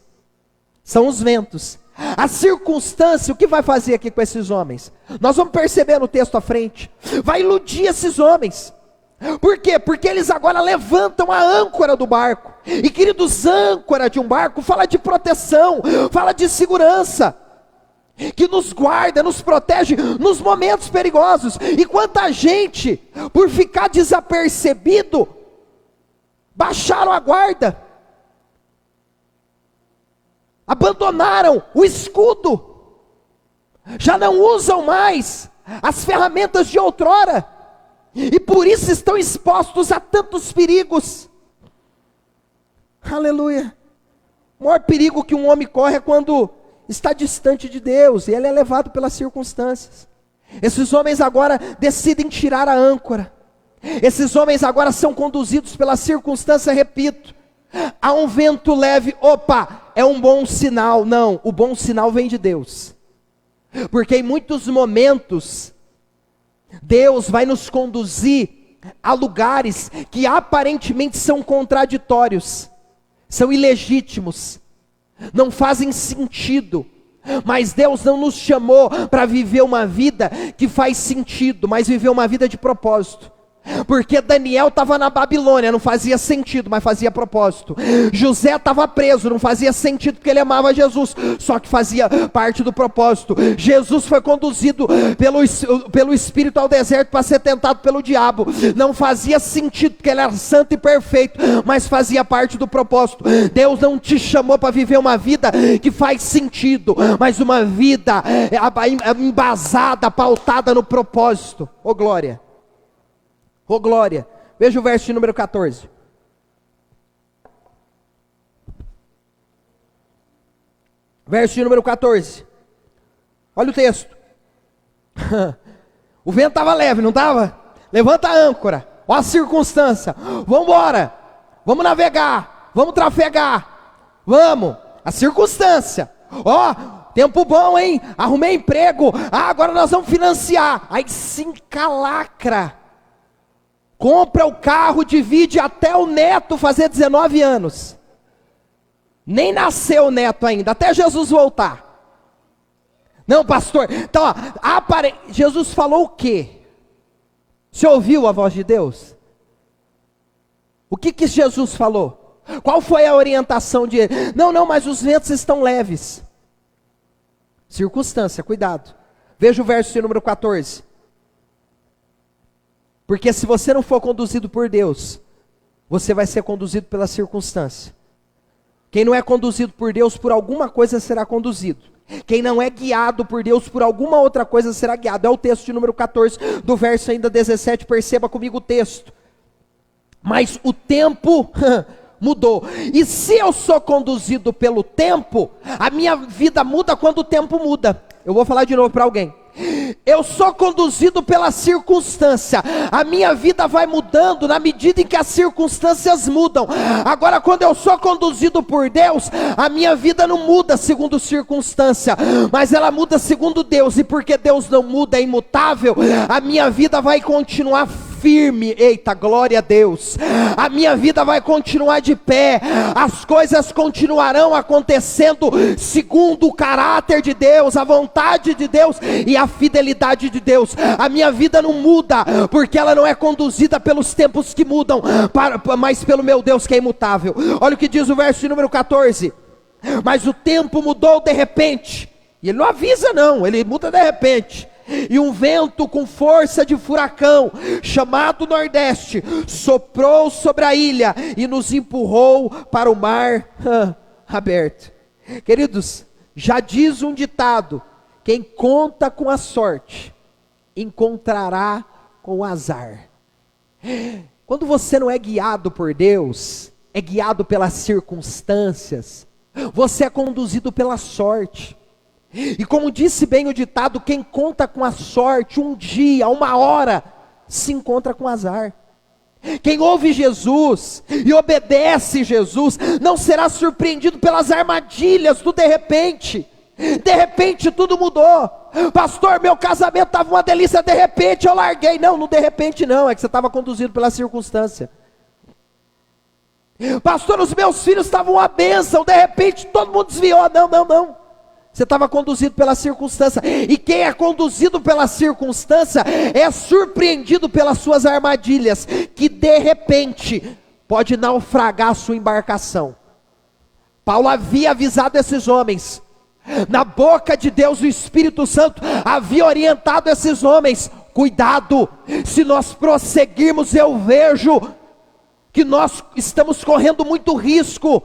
São os ventos. A circunstância, o que vai fazer aqui com esses homens? Nós vamos perceber no texto à frente. Vai iludir esses homens. Por quê? Porque eles agora levantam a âncora do barco. E queridos, âncora de um barco fala de proteção, fala de segurança, que nos guarda, nos protege nos momentos perigosos. E quanta gente, por ficar desapercebido, baixaram a guarda, abandonaram o escudo, já não usam mais as ferramentas de outrora, e por isso estão expostos a tantos perigos. Aleluia. O maior perigo que um homem corre é quando está distante de Deus, e ele é levado pelas circunstâncias. Esses homens agora decidem tirar a âncora, esses homens agora são conduzidos pela circunstância, repito, há um vento leve, opa, é um bom sinal. Não, o bom sinal vem de Deus, porque em muitos momentos, Deus vai nos conduzir a lugares que aparentemente são contraditórios, são ilegítimos, não fazem sentido, mas Deus não nos chamou para viver uma vida que faz sentido, mas viver uma vida de propósito. Porque Daniel estava na Babilônia, não fazia sentido, mas fazia propósito. José estava preso, não fazia sentido porque ele amava Jesus, só que fazia parte do propósito. Jesus foi conduzido pelo Espírito ao deserto para ser tentado pelo diabo, não fazia sentido porque ele era santo e perfeito, mas fazia parte do propósito. Deus não te chamou para viver uma vida que faz sentido, mas uma vida embasada, pautada no propósito. Oh glória! Oh glória, veja o verso de número 14. Verso de número 14. Olha o texto. O vento estava leve, não estava? Levanta a âncora, olha a circunstância. Vamos embora, vamos navegar, vamos trafegar, vamos. A circunstância, ó, tempo bom, hein? Arrumei emprego, agora nós vamos financiar. Aí se encalacra. Compra o carro, divide até o neto fazer 19 anos. Nem nasceu o neto ainda, até Jesus voltar. Não, pastor, então ó, Jesus falou o quê? Você ouviu a voz de Deus? O que Jesus falou? Qual foi a orientação de ele? Não, mas os ventos estão leves. Circunstância, cuidado. Veja o verso de número 14. Porque se você não for conduzido por Deus, você vai ser conduzido pela circunstância. Quem não é conduzido por Deus, por alguma coisa será conduzido. Quem não é guiado por Deus, por alguma outra coisa será guiado. É o texto de número 14, do verso ainda 17, perceba comigo o texto. Mas o tempo mudou. E se eu sou conduzido pelo tempo, a minha vida muda quando o tempo muda. Eu vou falar de novo para alguém. Eu sou conduzido pela circunstância, a minha vida vai mudando na medida em que as circunstâncias mudam. Agora quando eu sou conduzido por Deus, a minha vida não muda segundo circunstância, mas ela muda segundo Deus. E porque Deus não muda, é imutável, a minha vida vai continuar firme. Eita, glória a Deus. A minha vida vai continuar de pé, as coisas continuarão acontecendo segundo o caráter de Deus, a vontade de Deus e a fidelidade de Deus. A minha vida não muda, porque ela não é conduzida pelos tempos que mudam, mas pelo meu Deus que é imutável. Olha o que diz o verso de número 14. Mas o tempo mudou de repente, e ele não avisa não, ele muda de repente. E um vento com força de furacão, chamado Nordeste, soprou sobre a ilha e nos empurrou para o mar aberto. Queridos, já diz um ditado: quem conta com a sorte, encontrará com o azar. Quando você não é guiado por Deus, é guiado pelas circunstâncias, você é conduzido pela sorte. E como disse bem o ditado, quem conta com a sorte, um dia, uma hora, se encontra com azar. Quem ouve Jesus e obedece Jesus, não será surpreendido pelas armadilhas do de repente. De repente tudo mudou. Pastor, meu casamento estava uma delícia, de repente eu larguei. Não de repente não, é que você estava conduzido pela circunstância. Pastor, os meus filhos estavam uma bênção, de repente todo mundo desviou. Não. Você estava conduzido pela circunstância. E quem é conduzido pela circunstância é surpreendido pelas suas armadilhas, que de repente pode naufragar a sua embarcação. Paulo havia avisado esses homens, na boca de Deus o Espírito Santo havia orientado esses homens: cuidado, se nós prosseguirmos eu vejo que nós estamos correndo muito risco.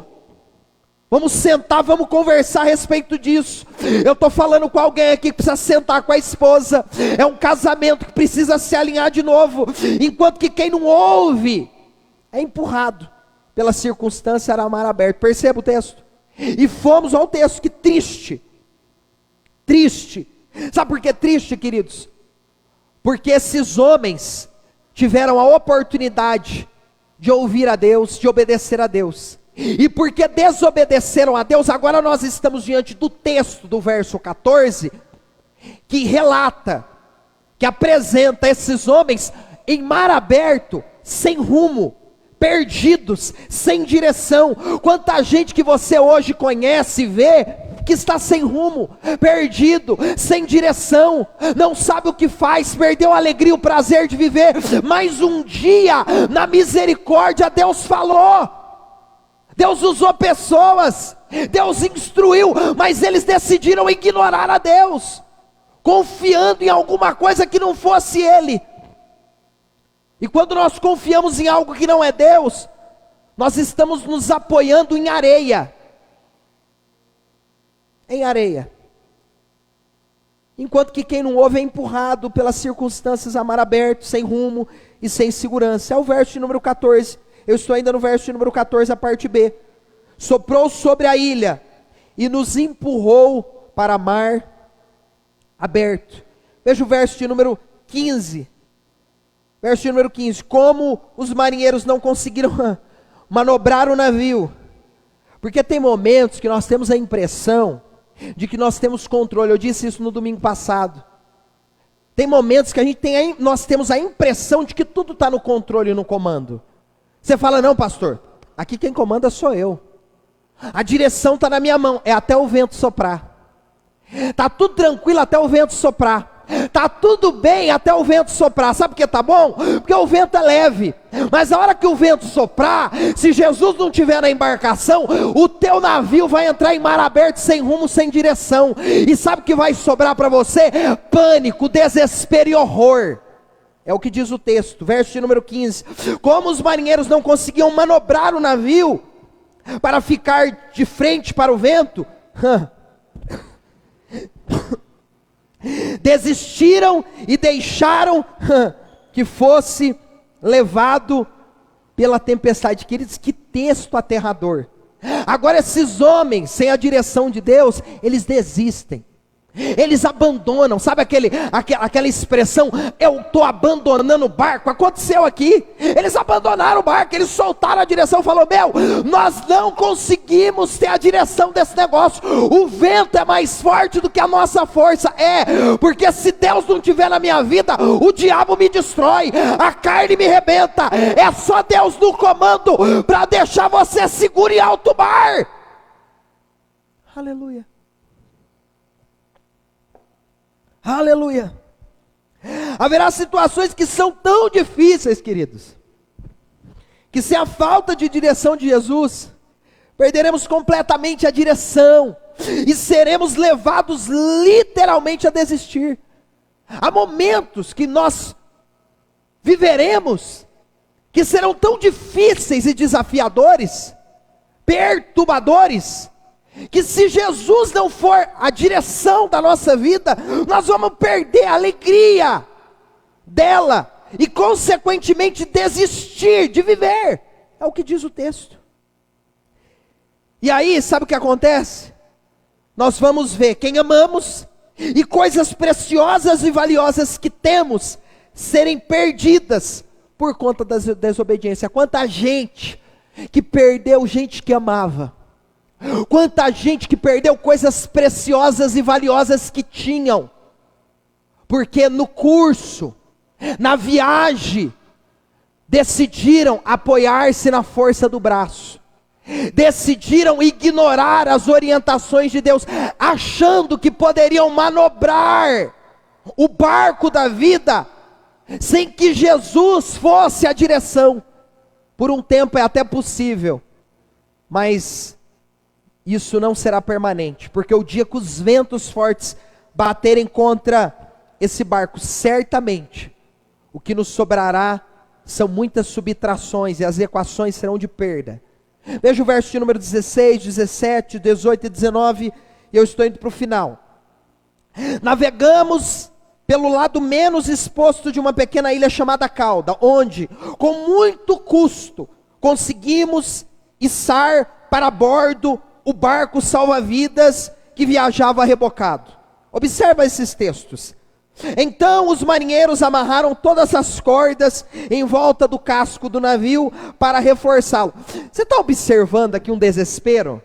Vamos sentar, vamos conversar a respeito disso. Eu estou falando com alguém aqui que precisa sentar com a esposa. É um casamento que precisa se alinhar de novo. Enquanto que quem não ouve é empurrado pela circunstância a mar aberto. Perceba o texto. E fomos ao texto, que triste. Triste. Sabe por que triste, queridos? Porque esses homens tiveram a oportunidade de ouvir a Deus, de obedecer a Deus. E porque desobedeceram a Deus, agora nós estamos diante do texto do verso 14, que relata, que apresenta esses homens em mar aberto, sem rumo, perdidos, sem direção. Quanta gente que você hoje conhece e vê, que está sem rumo, perdido, sem direção, não sabe o que faz, perdeu a alegria, o prazer de viver. Mas um dia, na misericórdia, Deus falou, Deus usou pessoas, Deus instruiu, mas eles decidiram ignorar a Deus, confiando em alguma coisa que não fosse Ele. E quando nós confiamos em algo que não é Deus, nós estamos nos apoiando em areia. Em areia. Enquanto que quem não ouve é empurrado pelas circunstâncias a mar aberto, sem rumo e sem segurança. É o verso de número 14. Eu estou ainda no verso de número 14, a parte B. Soprou sobre a ilha e nos empurrou para mar aberto. Veja o verso de número 15. Verso de número 15. Como os marinheiros não conseguiram manobrar o navio. Porque tem momentos que nós temos a impressão de que nós temos controle. Eu disse isso no domingo passado. Tem momentos que nós temos a impressão de que tudo está no controle e no comando. Você fala: não, pastor, aqui quem comanda sou eu. A direção está na minha mão, é até o vento soprar. Está tudo tranquilo até o vento soprar. Está tudo bem até o vento soprar. Sabe por que está bom? Porque o vento é leve. Mas a hora que o vento soprar, se Jesus não estiver na embarcação, o teu navio vai entrar em mar aberto, sem rumo, sem direção. E sabe o que vai sobrar para você? Pânico, desespero e horror. É o que diz o texto, verso de número 15. Como os marinheiros não conseguiam manobrar o navio para ficar de frente para o vento, desistiram e deixaram que fosse levado pela tempestade. Queridos, que texto aterrador. Agora esses homens, sem a direção de Deus, eles desistem. Eles abandonam, sabe aquela expressão, eu estou abandonando o barco? Aconteceu aqui, eles abandonaram o barco, eles soltaram a direção, falou: nós não conseguimos ter a direção desse negócio, o vento é mais forte do que a nossa força. Porque se Deus não estiver na minha vida, o diabo me destrói, a carne me rebenta, é só Deus no comando, para deixar você seguro em alto mar. Aleluia. Aleluia. Haverá situações que são tão difíceis, queridos, que sem a falta de direção de Jesus, perderemos completamente a direção, e seremos levados literalmente a desistir. Há momentos que nós viveremos, que serão tão difíceis e desafiadores, perturbadores, que se Jesus não for a direção da nossa vida, nós vamos perder a alegria dela, e consequentemente desistir de viver. É o que diz o texto. E aí, sabe o que acontece? Nós vamos ver quem amamos, e coisas preciosas e valiosas que temos, serem perdidas por conta da desobediência. Quanta gente que perdeu gente que amava. Quanta gente que perdeu coisas preciosas e valiosas que tinham, porque no curso, na viagem, decidiram apoiar-se na força do braço, decidiram ignorar as orientações de Deus, achando que poderiam manobrar o barco da vida, sem que Jesus fosse a direção. Por um tempo é até possível, mas isso não será permanente, porque o dia que os ventos fortes baterem contra esse barco, certamente, o que nos sobrará são muitas subtrações, e as equações serão de perda. Veja o verso de número 16, 17, 18 e 19, e eu estou indo para o final. Navegamos pelo lado menos exposto de uma pequena ilha chamada Cauda, onde, com muito custo, conseguimos içar para bordo o barco salva-vidas que viajava rebocado. Observa esses textos. Então os marinheiros amarraram todas as cordas em volta do casco do navio para reforçá-lo. Você está observando aqui um desespero?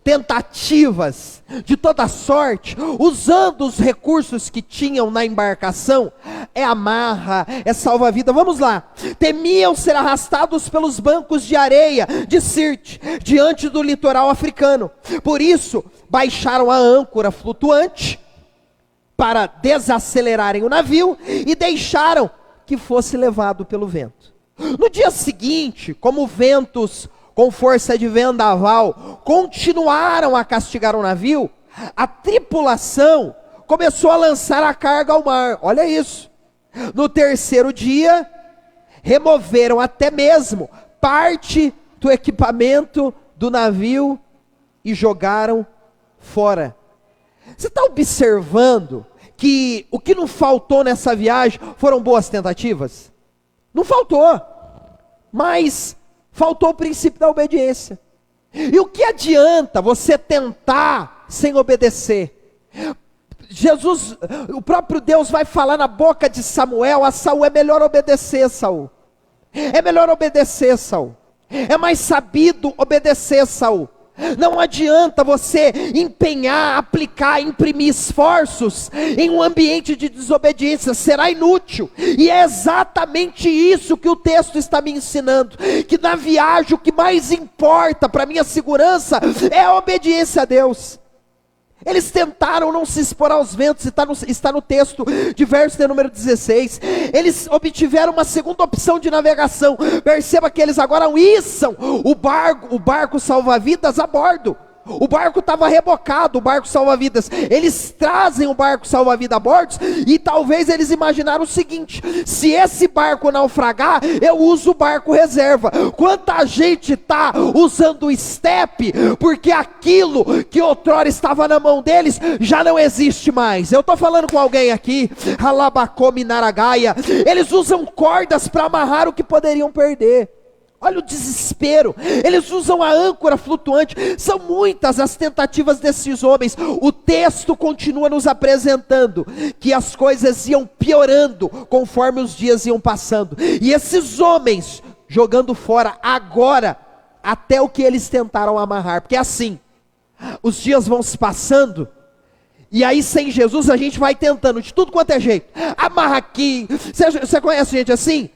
Tentativas de toda sorte, usando os recursos que tinham na embarcação, é amarra, é salva-vida. Vamos lá. Temiam ser arrastados pelos bancos de areia de Sirte, diante do litoral africano. Por isso, baixaram a âncora flutuante para desacelerarem o navio e deixaram que fosse levado pelo vento. No dia seguinte, como ventos com força de vendaval continuaram a castigar o navio, a tripulação começou a lançar a carga ao mar. Olha isso. No terceiro dia, removeram até mesmo parte do equipamento do navio e jogaram fora. Você está observando que o que não faltou nessa viagem foram boas tentativas? Não faltou, mas faltou o princípio da obediência. E o que adianta você tentar sem obedecer? Jesus, o próprio Deus vai falar na boca de Samuel: a Saul, é melhor obedecer, Saul. É melhor obedecer, Saul. É mais sabido obedecer, Saul. Não adianta você empenhar, aplicar, imprimir esforços em um ambiente de desobediência, será inútil. E é exatamente isso que o texto está me ensinando, que na viagem o que mais importa para a minha segurança é a obediência a Deus. Eles tentaram não se expor aos ventos, está no texto de verso de número 16. Eles obtiveram uma segunda opção de navegação. Perceba que eles agora içam o barco salva-vidas a bordo. O barco estava rebocado, o barco salva-vidas. Eles trazem o barco salva-vidas a bordo e talvez eles imaginaram o seguinte: se esse barco naufragar, eu uso o barco reserva. Quanta gente está usando o estepe, porque aquilo que outrora estava na mão deles já não existe mais. Eu estou falando com alguém aqui. Halabacome Naragaia. Eles usam cordas para amarrar o que poderiam perder. Olha o desespero. Eles usam a âncora flutuante. São muitas as tentativas desses homens. O texto continua nos apresentando que as coisas iam piorando conforme os dias iam passando. E esses homens jogando fora agora até o que eles tentaram amarrar. Porque assim, os dias vão se passando, e aí sem Jesus a gente vai tentando de tudo quanto é jeito. Amarra aqui. Você conhece gente assim?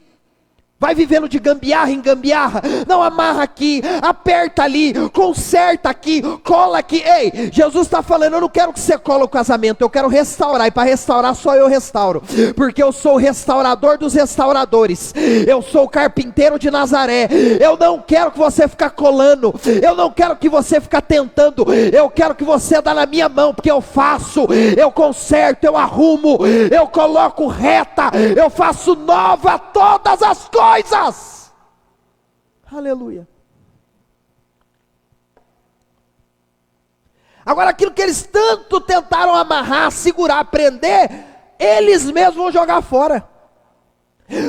Vai vivendo de gambiarra em gambiarra. Não, amarra aqui, aperta ali, conserta aqui, cola aqui. Ei, Jesus está falando: eu não quero que você cola o casamento, eu quero restaurar. E para restaurar só eu restauro, porque eu sou o restaurador dos restauradores. Eu sou o carpinteiro de Nazaré. Eu não quero que você fique colando, eu não quero que você fique tentando. Eu quero que você dá na minha mão, porque eu faço, eu conserto, eu arrumo, eu coloco reta, eu faço nova todas as coisas. Aleluia. Agora aquilo que eles tanto tentaram amarrar, segurar, prender, eles mesmos vão jogar fora.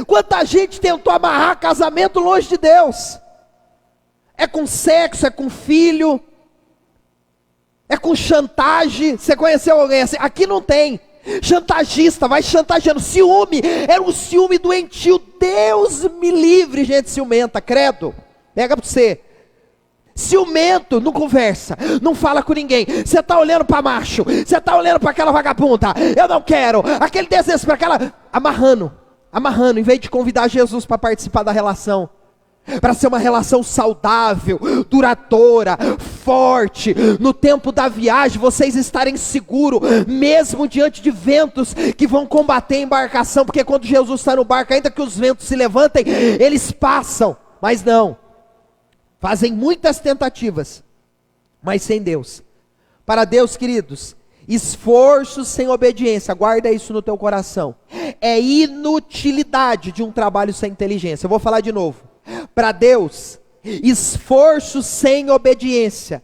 Quanta gente tentou amarrar casamento longe de Deus. É com sexo, é com filho, é com chantagem. Você conheceu alguém assim? Aqui não tem. Chantagista, vai chantageando. Ciúme, era um ciúme doentio. Deus me livre, gente ciumenta, credo. Pega para você. Ciumento, não conversa, não fala com ninguém. Você está olhando para macho, você está olhando para aquela vagabunda. Eu não quero, aquele desejo para aquela. Amarrando, em vez de convidar Jesus para participar da relação, para ser uma relação saudável, duradoura, forte. No tempo da viagem vocês estarem seguros, mesmo diante de ventos que vão combater a embarcação, porque quando Jesus está no barco, ainda que os ventos se levantem, eles passam. mas não. Fazem muitas tentativas, mas sem Deus. Para Deus, queridos, esforço sem obediência, guarda isso no teu coração, é inutilidade de um trabalho sem inteligência. Eu vou falar de novo. Para Deus, esforço sem obediência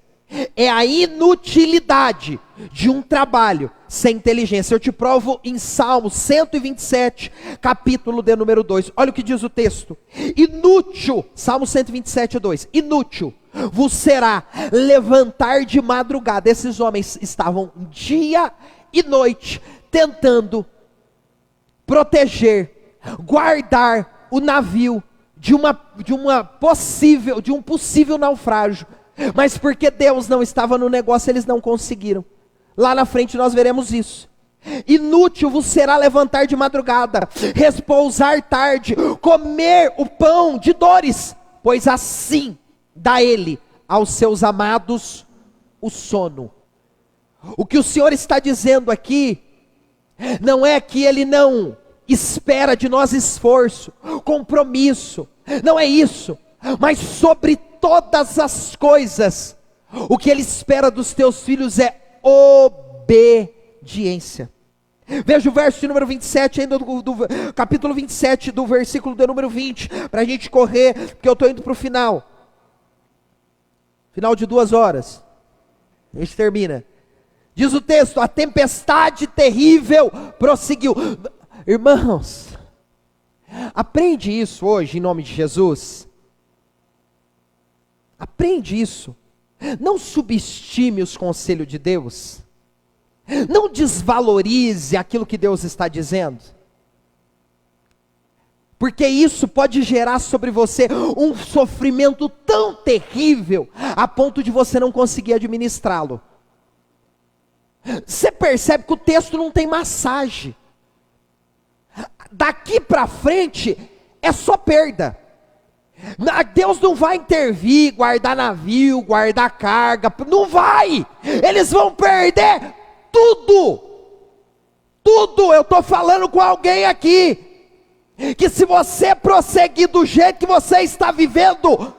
é a inutilidade de um trabalho sem inteligência. Eu te provo em Salmo 127, capítulo de número 2. Olha o que diz o texto. Inútil, Salmo 127, 2. Inútil vos será levantar de madrugada. Esses homens estavam dia e noite tentando proteger, guardar o navio de um possível naufrágio. Mas porque Deus não estava no negócio, eles não conseguiram. Lá na frente nós veremos isso. Inútil vos será levantar de madrugada, repousar tarde, comer o pão de dores, pois assim dá ele aos seus amados o sono. O que o Senhor está dizendo aqui, não é que Ele não espera de nós esforço, compromisso, não é isso, mas sobre todas as coisas, o que Ele espera dos teus filhos é obediência. Veja o verso de número 27, ainda do capítulo 27, do versículo de número 20, para a gente correr, porque eu estou indo para o final de 2 horas, a gente termina. Diz o texto, a tempestade terrível prosseguiu. Irmãos, aprende isso hoje em nome de Jesus. Aprende isso. Não subestime os conselhos de Deus. Não desvalorize aquilo que Deus está dizendo. Porque isso pode gerar sobre você um sofrimento tão terrível, a ponto de você não conseguir administrá-lo. Você percebe que o texto não tem massagem. Daqui para frente é só perda. Deus não vai intervir, guardar navio, guardar carga, não vai. Eles vão perder tudo. Tudo. Eu estou falando com alguém aqui, que se você prosseguir do jeito que você está vivendo,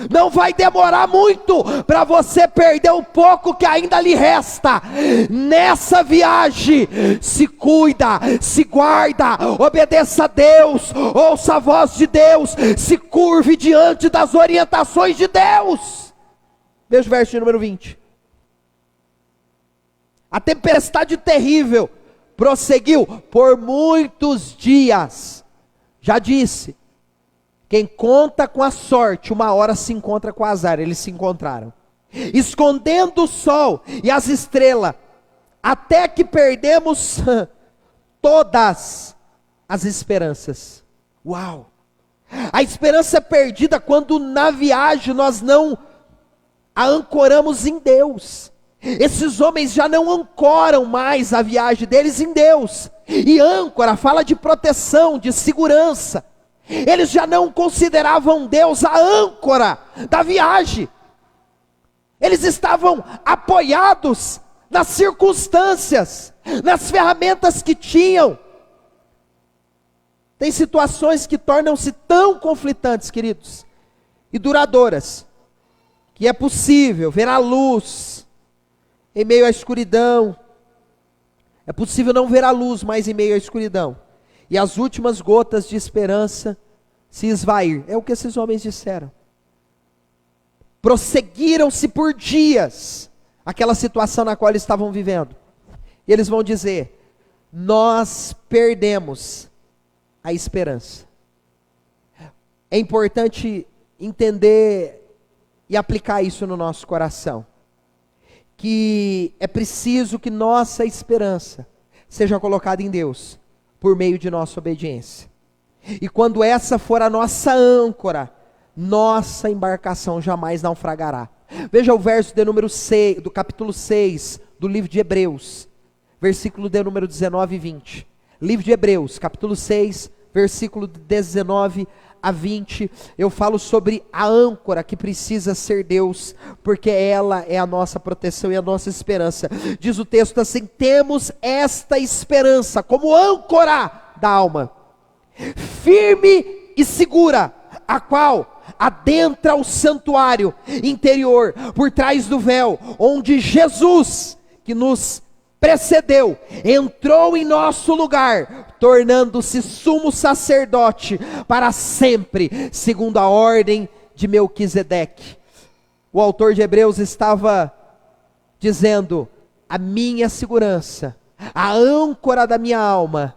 não vai demorar muito para você perder o pouco que ainda lhe resta. Nessa viagem, se cuida, se guarda, obedeça a Deus, ouça a voz de Deus, se curve diante das orientações de Deus. Veja o verso de número 20. A tempestade terrível prosseguiu por muitos dias. Já disse, quem conta com a sorte, uma hora se encontra com o azar. Eles se encontraram, escondendo o sol e as estrelas, até que perdemos todas as esperanças. Uau! A esperança é perdida quando na viagem nós não a ancoramos em Deus. Esses homens já não ancoram mais a viagem deles em Deus. E âncora fala de proteção, de segurança. Eles já não consideravam Deus a âncora da viagem. Eles estavam apoiados nas circunstâncias, nas ferramentas que tinham. Tem situações que tornam-se tão conflitantes, queridos, e duradouras, que é possível ver a luz em meio à escuridão. É possível não ver a luz mais em meio à escuridão. E as últimas gotas de esperança se esvair. É o que esses homens disseram. Prosseguiram-se por dias aquela situação na qual eles estavam vivendo. E eles vão dizer, nós perdemos a esperança. É importante entender e aplicar isso no nosso coração. Que é preciso que nossa esperança seja colocada em Deus, por meio de nossa obediência. E quando essa for a nossa âncora, nossa embarcação jamais naufragará. Veja o verso de número 6, do capítulo 6, do livro de Hebreus, versículo de número 19 e 20. Livro de Hebreus, capítulo 6, versículo 19 a 20, eu falo sobre a âncora que precisa ser Deus, porque ela é a nossa proteção e a nossa esperança. Diz o texto assim, temos esta esperança como âncora da alma, firme e segura, a qual, adentra o santuário interior, por trás do véu, onde Jesus, que nos precedeu, entrou em nosso lugar, tornando-se sumo sacerdote para sempre, segundo a ordem de Melquisedeque. O autor de Hebreus estava dizendo: a minha segurança, a âncora da minha alma,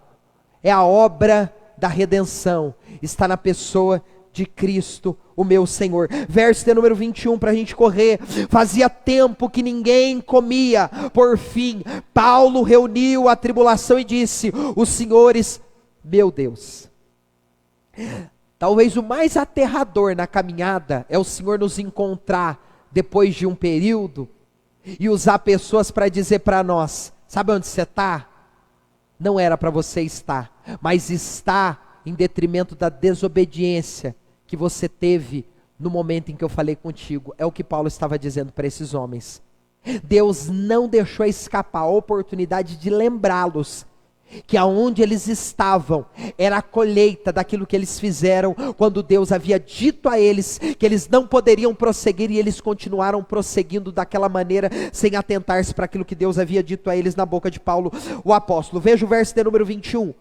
é a obra da redenção, está na pessoa de Cristo, o meu Senhor. Verso de número 21, para a gente correr. Fazia tempo que ninguém comia, por fim, Paulo reuniu a tribulação e disse: os senhores, meu Deus. Talvez o mais aterrador na caminhada é o Senhor nos encontrar depois de um período e usar pessoas para dizer para nós: sabe onde você está? Não era para você estar, mas está em detrimento da desobediência que você teve no momento em que eu falei contigo. É o que Paulo estava dizendo para esses homens. Deus não deixou escapar a oportunidade de lembrá-los que aonde eles estavam era a colheita daquilo que eles fizeram, quando Deus havia dito a eles que eles não poderiam prosseguir, e eles continuaram prosseguindo daquela maneira, sem atentar-se para aquilo que Deus havia dito a eles na boca de Paulo, o apóstolo. Veja o verso de número 21.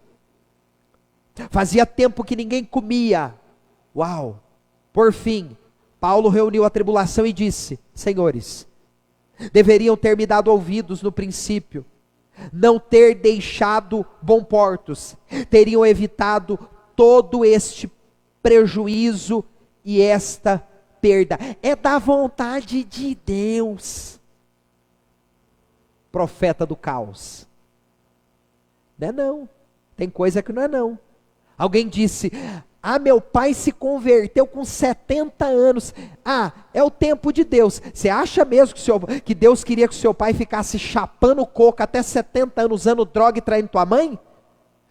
Fazia tempo que ninguém comia. Uau! Por fim, Paulo reuniu a tribulação e disse: senhores, deveriam ter me dado ouvidos no princípio, não ter deixado bom portos, teriam evitado todo este prejuízo e esta perda. É da vontade de Deus. Profeta do caos. Não é não, tem coisa que não é não. Alguém disse: ah, meu pai se converteu com 70 anos. Ah, é o tempo de Deus. Você acha mesmo que Deus queria que o seu pai ficasse chapando coco até 70 anos, usando droga e traindo tua mãe?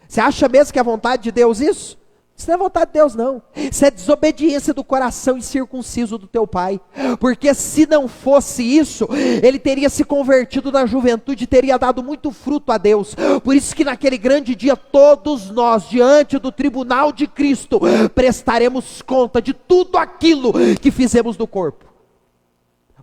Você acha mesmo que é vontade de Deus isso? Isso não é vontade de Deus não. Isso é desobediência do coração incircunciso do teu pai. Porque se não fosse isso, ele teria se convertido na juventude, teria dado muito fruto a Deus. Por isso que naquele grande dia, todos nós, diante do tribunal de Cristo, prestaremos conta de tudo aquilo que fizemos no corpo.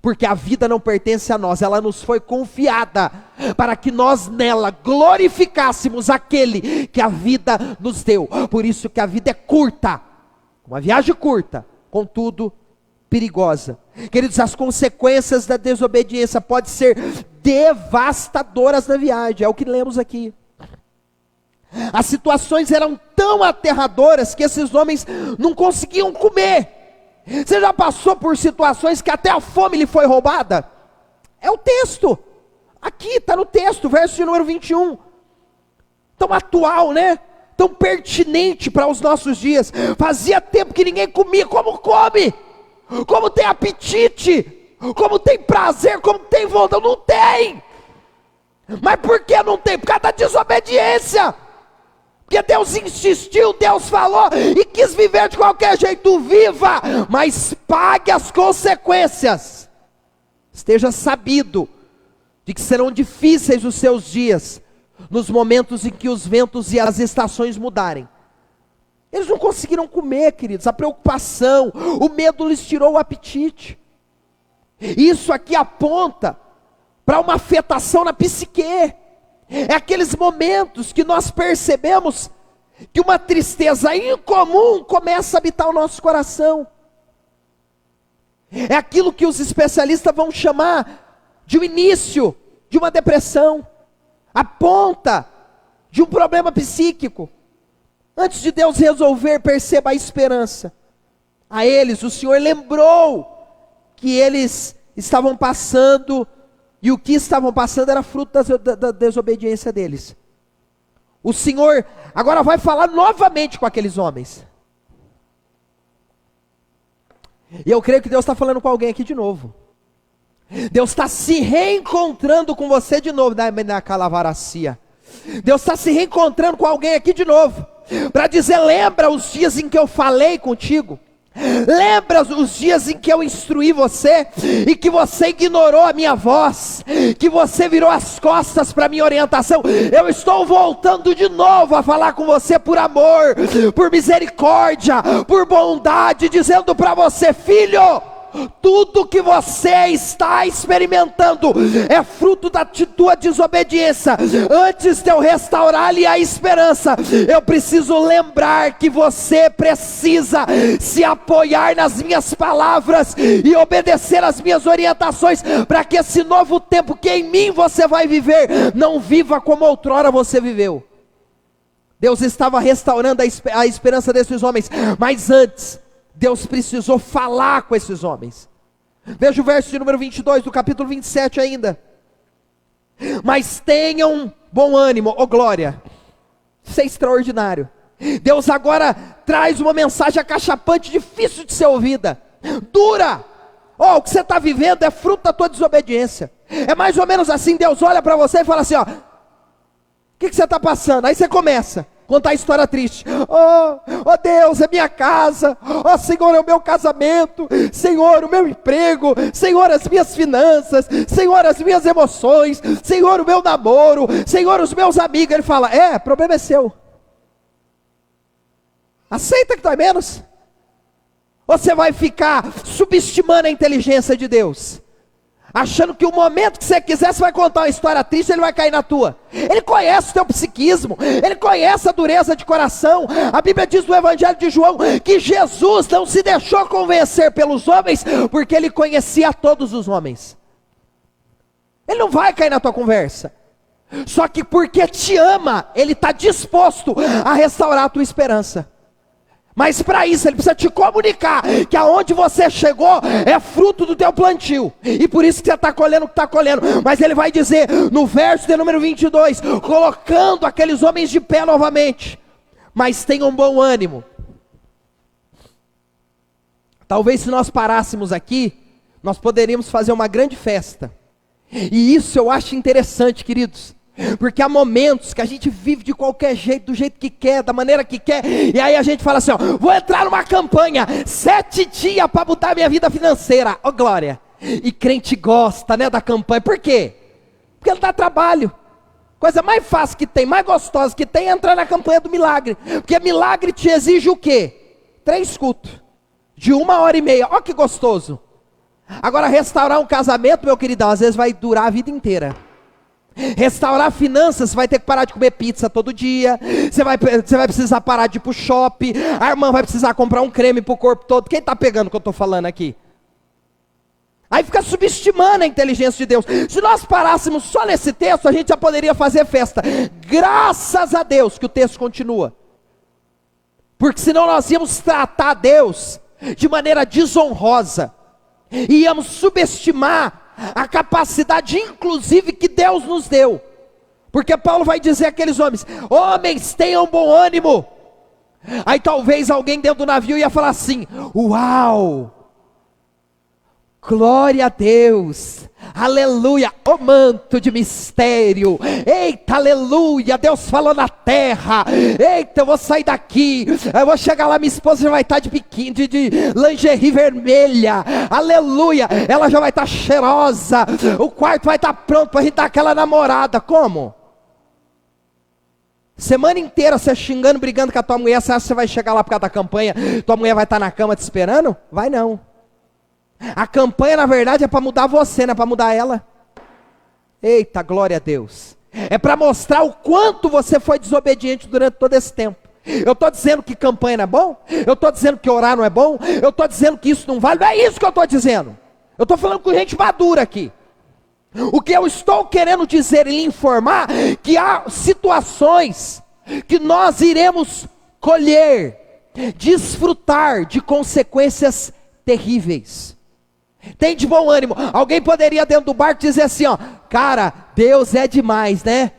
Porque a vida não pertence a nós, ela nos foi confiada, para que nós nela glorificássemos aquele que a vida nos deu. Por isso que a vida é curta, uma viagem curta, contudo perigosa. Queridos, as consequências da desobediência podem ser devastadoras na viagem, é o que lemos aqui. As situações eram tão aterradoras que esses homens não conseguiam comer. Você já passou por situações que até a fome lhe foi roubada? É o texto, aqui está no texto, verso de número 21, tão atual, né? Tão pertinente para os nossos dias. Fazia tempo que ninguém comia. Como come? Como tem apetite? Como tem prazer? Como tem vontade? Não tem. Mas por que não tem? Por causa da desobediência. Porque Deus insistiu, Deus falou e quis viver de qualquer jeito. Viva, mas pague as consequências. Esteja sabido de que serão difíceis os seus dias, nos momentos em que os ventos e as estações mudarem. Eles não conseguiram comer, queridos. A preocupação, o medo lhes tirou o apetite. Isso aqui aponta para uma afetação na psique. É aqueles momentos que nós percebemos que uma tristeza incomum começa a habitar o nosso coração. É aquilo que os especialistas vão chamar de um início de uma depressão. A ponta de um problema psíquico. Antes de Deus resolver, perceba a esperança. A eles, o Senhor lembrou que eles estavam passando, e o que estavam passando era fruto da desobediência deles. O Senhor agora vai falar novamente com aqueles homens. E eu creio que Deus está falando com alguém aqui de novo. Deus está se reencontrando com você de novo. Na calavaracia. Deus está se reencontrando com alguém aqui de novo, para dizer: lembra os dias em que eu falei contigo? Lembra os dias em que eu instruí você e que você ignorou a minha voz, que você virou as costas para a minha orientação? Eu estou voltando de novo a falar com você por amor, por misericórdia, por bondade, dizendo para você: filho, tudo que você está experimentando é fruto da tua desobediência. Antes de eu restaurar-lhe a esperança, eu preciso lembrar que você precisa se apoiar nas minhas palavras e obedecer às minhas orientações, para que esse novo tempo que em mim você vai viver, não viva como outrora você viveu. Deus estava restaurando a esperança desses homens, mas antes Deus precisou falar com esses homens. Veja o verso de número 22 do capítulo 27 ainda. Mas tenham bom ânimo, ó glória. Isso é extraordinário. Deus agora traz uma mensagem acachapante, difícil de ser ouvida, dura. O que você está vivendo é fruto da tua desobediência. É mais ou menos assim. Deus olha para você e fala assim: o que você está passando? Aí você começa contar a história triste. Oh Deus, é minha casa. Oh Senhor, é o meu casamento. Senhor, o meu emprego. Senhor, as minhas finanças. Senhor, as minhas emoções. Senhor, o meu namoro. Senhor, os meus amigos. Ele fala: o problema é seu. Aceita que dói menos. Ou você vai ficar subestimando a inteligência de Deus, achando que o momento que você quiser, você vai contar uma história triste, ele vai cair na tua. Ele conhece o teu psiquismo, ele conhece a dureza de coração. A Bíblia diz no Evangelho de João que Jesus não se deixou convencer pelos homens, porque ele conhecia todos os homens. Ele não vai cair na tua conversa, só que porque te ama, ele está disposto a restaurar a tua esperança. Mas para isso ele precisa te comunicar que aonde você chegou é fruto do teu plantio, e por isso que você está colhendo o que está colhendo. Mas ele vai dizer no verso de número 22, colocando aqueles homens de pé novamente: mas tenham bom ânimo. Talvez se nós parássemos aqui, nós poderíamos fazer uma grande festa. E isso eu acho interessante, queridos, porque há momentos que a gente vive de qualquer jeito, do jeito que quer, da maneira que quer, e aí a gente fala assim: vou entrar numa campanha, 7 dias para mudar minha vida financeira. Glória! E crente gosta, da campanha. Por quê? Porque ele dá trabalho. Coisa mais fácil que tem, mais gostosa que tem, é entrar na campanha do milagre. Porque milagre te exige o quê? 3 cultos, de 1h30, ó que gostoso. Agora restaurar um casamento, meu queridão, às vezes vai durar a vida inteira. Restaurar finanças, você vai ter que parar de comer pizza todo dia, você vai precisar parar de ir para o shopping, a irmã vai precisar comprar um creme para o corpo todo. Quem está pegando o que eu estou falando aqui? Aí fica subestimando a inteligência de Deus. Se nós parássemos só nesse texto, a gente já poderia fazer festa. Graças a Deus que o texto continua, porque senão nós íamos tratar Deus de maneira desonrosa, íamos subestimar a capacidade inclusive que Deus nos deu. Porque Paulo vai dizer àqueles homens: homens, tenham bom ânimo. Aí talvez alguém dentro do navio ia falar assim: uau, glória a Deus, aleluia, o manto de mistério, eita, aleluia, Deus falou na terra, eita, eu vou sair daqui, eu vou chegar lá, minha esposa já vai estar de biquíni, de lingerie vermelha, aleluia, ela já vai estar cheirosa, o quarto vai estar pronto para a gente dar aquela namorada. Como? Semana inteira você xingando, brigando com a tua mulher, você acha que você vai chegar lá por causa da campanha, tua mulher vai estar na cama te esperando? Vai não. A campanha na verdade é para mudar você, não é para mudar ela. Eita, glória a Deus. É para mostrar o quanto você foi desobediente durante todo esse tempo. Eu estou dizendo que campanha não é bom? Eu estou dizendo que orar não é bom? Eu estou dizendo que isso não vale? Não é isso que eu estou dizendo. Eu estou falando com gente madura aqui. O que eu estou querendo dizer e lhe informar, que há situações que nós iremos colher, desfrutar de consequências terríveis. Tem de bom ânimo. Alguém poderia dentro do barco dizer assim: cara, Deus é demais, né?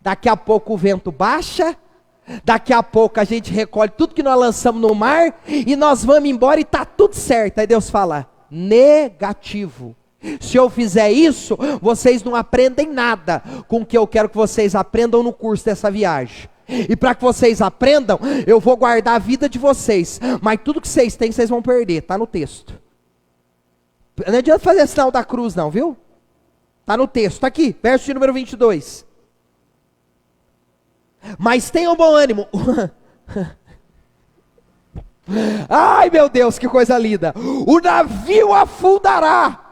Daqui a pouco o vento baixa, daqui a pouco a gente recolhe tudo que nós lançamos no mar e nós vamos embora e está tudo certo. Aí Deus fala: negativo. Se eu fizer isso, vocês não aprendem nada com o que eu quero que vocês aprendam no curso dessa viagem. E para que vocês aprendam, eu vou guardar a vida de vocês, mas tudo que vocês têm, vocês vão perder, está no texto. Não adianta fazer sinal da cruz não, viu? Está no texto, está aqui, verso de número 22. Mas tenham bom ânimo. Ai meu Deus, que coisa linda. O navio afundará,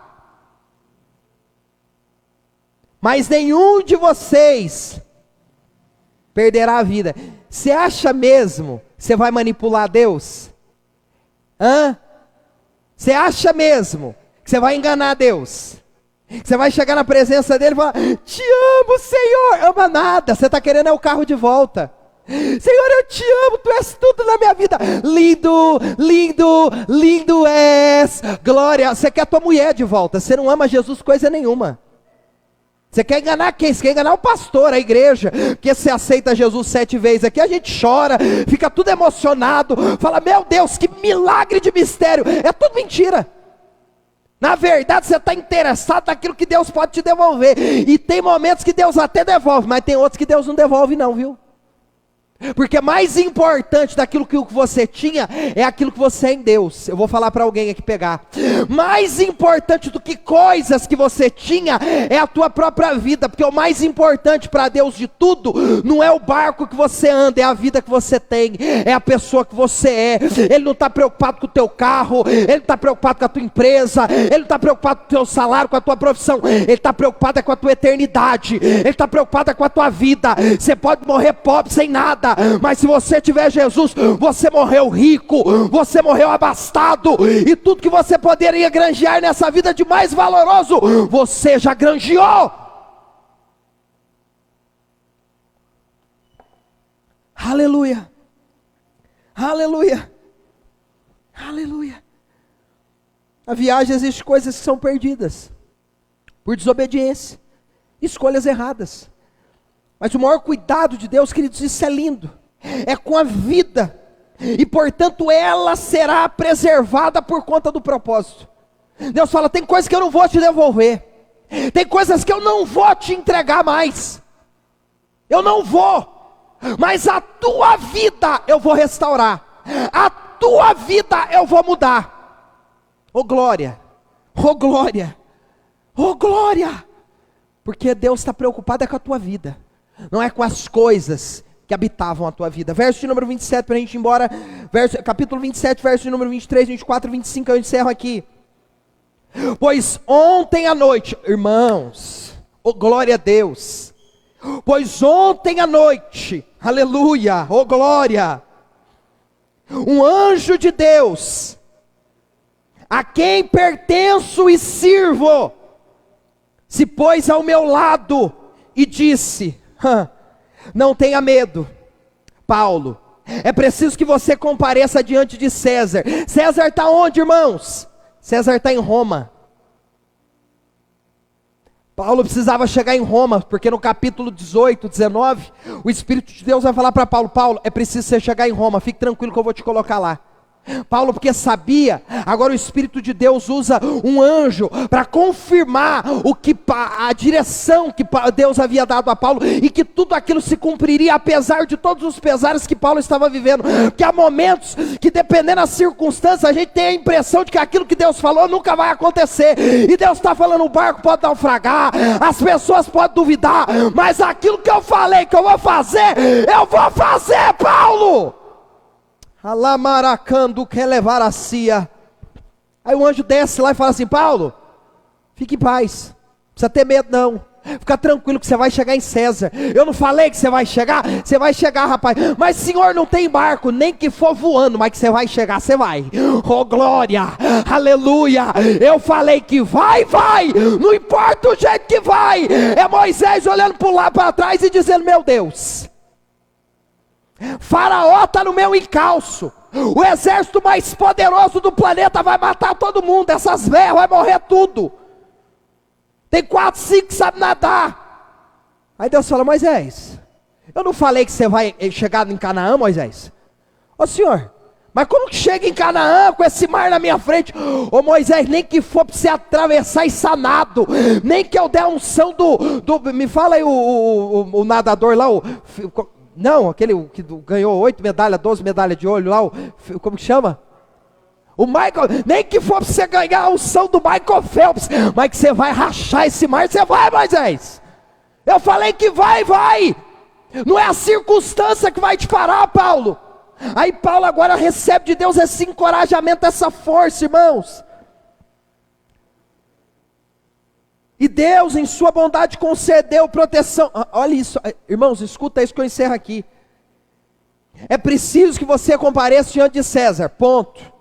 mas nenhum de vocês perderá a vida. Você acha mesmo que você vai manipular Deus? Você acha mesmo que você vai enganar Deus? Que você vai chegar na presença dele e falar: te amo, Senhor. Ama nada, você está querendo o carro de volta. Senhor, eu te amo, tu és tudo na minha vida. Lindo, lindo, lindo és. Glória, você quer a tua mulher de volta. Você não ama Jesus coisa nenhuma. Você quer enganar quem? Você quer enganar o pastor, a igreja. Porque você aceita Jesus 7 vezes aqui, a gente chora, fica tudo emocionado, fala: meu Deus, que milagre de mistério. É tudo mentira. Na verdade, você está interessado naquilo que Deus pode te devolver. E tem momentos que Deus até devolve, mas tem outros que Deus não devolve não, viu? Porque mais importante daquilo que você tinha é aquilo que você é em Deus. Eu vou falar para alguém aqui pegar. Mais importante do que coisas que você tinha é a tua própria vida. Porque o mais importante para Deus de tudo não é o barco que você anda, é a vida que você tem, é a pessoa que você é. Ele não está preocupado com o teu carro, ele não está preocupado com a tua empresa, ele não está preocupado com o teu salário, com a tua profissão. Ele está preocupado com a tua eternidade, ele está preocupado com a tua vida. Você pode morrer pobre sem nada, mas se você tiver Jesus, você morreu rico, você morreu abastado, e tudo que você poderia granjear nessa vida de mais valoroso, você já granjeou. Aleluia, aleluia, aleluia. Na viagem existem coisas que são perdidas por desobediência, escolhas erradas. Mas o maior cuidado de Deus, queridos, isso é lindo, é com a vida, e portanto ela será preservada por conta do propósito. Deus fala: tem coisas que eu não vou te devolver, tem coisas que eu não vou te entregar mais, eu não vou, mas a tua vida eu vou restaurar, a tua vida eu vou mudar. Oh glória, oh glória, oh glória, porque Deus está preocupado com a tua vida, não é com as coisas que habitavam a tua vida. Verso de número 27, para a gente ir embora, capítulo 27, verso de número 23, 24, 25, eu encerro aqui. Pois ontem à noite, irmãos, oh glória a Deus, pois ontem à noite, aleluia, oh glória, um anjo de Deus, a quem pertenço e sirvo, se pôs ao meu lado e disse: não tenha medo, Paulo, é preciso que você compareça diante de César. César está onde, irmãos? César está em Roma. Paulo precisava chegar em Roma, porque no capítulo 18, 19, o Espírito de Deus vai falar para Paulo: Paulo, é preciso você chegar em Roma, fique tranquilo que eu vou te colocar lá. Paulo, porque sabia, agora o Espírito de Deus usa um anjo para confirmar a direção que Deus havia dado a Paulo, e que tudo aquilo se cumpriria apesar de todos os pesares que Paulo estava vivendo. Porque há momentos que, dependendo das circunstâncias, a gente tem a impressão de que aquilo que Deus falou nunca vai acontecer, e Deus está falando: o barco pode naufragar, as pessoas podem duvidar, mas aquilo que eu falei que eu vou fazer, Paulo. Alamaracando que levar a cia. Aí o anjo desce lá e fala assim: Paulo, fique em paz, não precisa ter medo não, fica tranquilo que você vai chegar em César. Eu não falei que você vai chegar? Você vai chegar, rapaz. Mas senhor, não tem barco, nem que for voando, mas que você vai chegar, você vai. Oh glória, aleluia. Eu falei que vai, não importa o jeito que vai. É Moisés olhando para lá para trás e dizendo: meu Deus, Faraó está no meu encalço, o exército mais poderoso do planeta vai matar todo mundo, essas velhas vai morrer tudo, tem 4, 5 que sabem nadar. Aí Deus fala: Moisés, eu não falei que você vai chegar em Canaã, Moisés? Ô senhor, Mas como que chega em Canaã com esse mar na minha frente? Ô Moisés, nem que for para você atravessar isso a nado, nem que eu der a unção me fala aí o nadador lá, não, aquele que ganhou 8 medalhas, 12 medalhas de ouro lá, como que chama? O Michael, nem que for para você ganhar a unção do Michael Phelps, mas que você vai rachar esse mar, você vai, Moisés. Eu falei que vai. Não é a circunstância que vai te parar, Paulo. Aí Paulo agora recebe de Deus esse encorajamento, essa força, irmãos. E Deus em sua bondade concedeu proteção. Olha isso, irmãos, escuta isso que eu encerro aqui. É preciso que você compareça diante de César, ponto.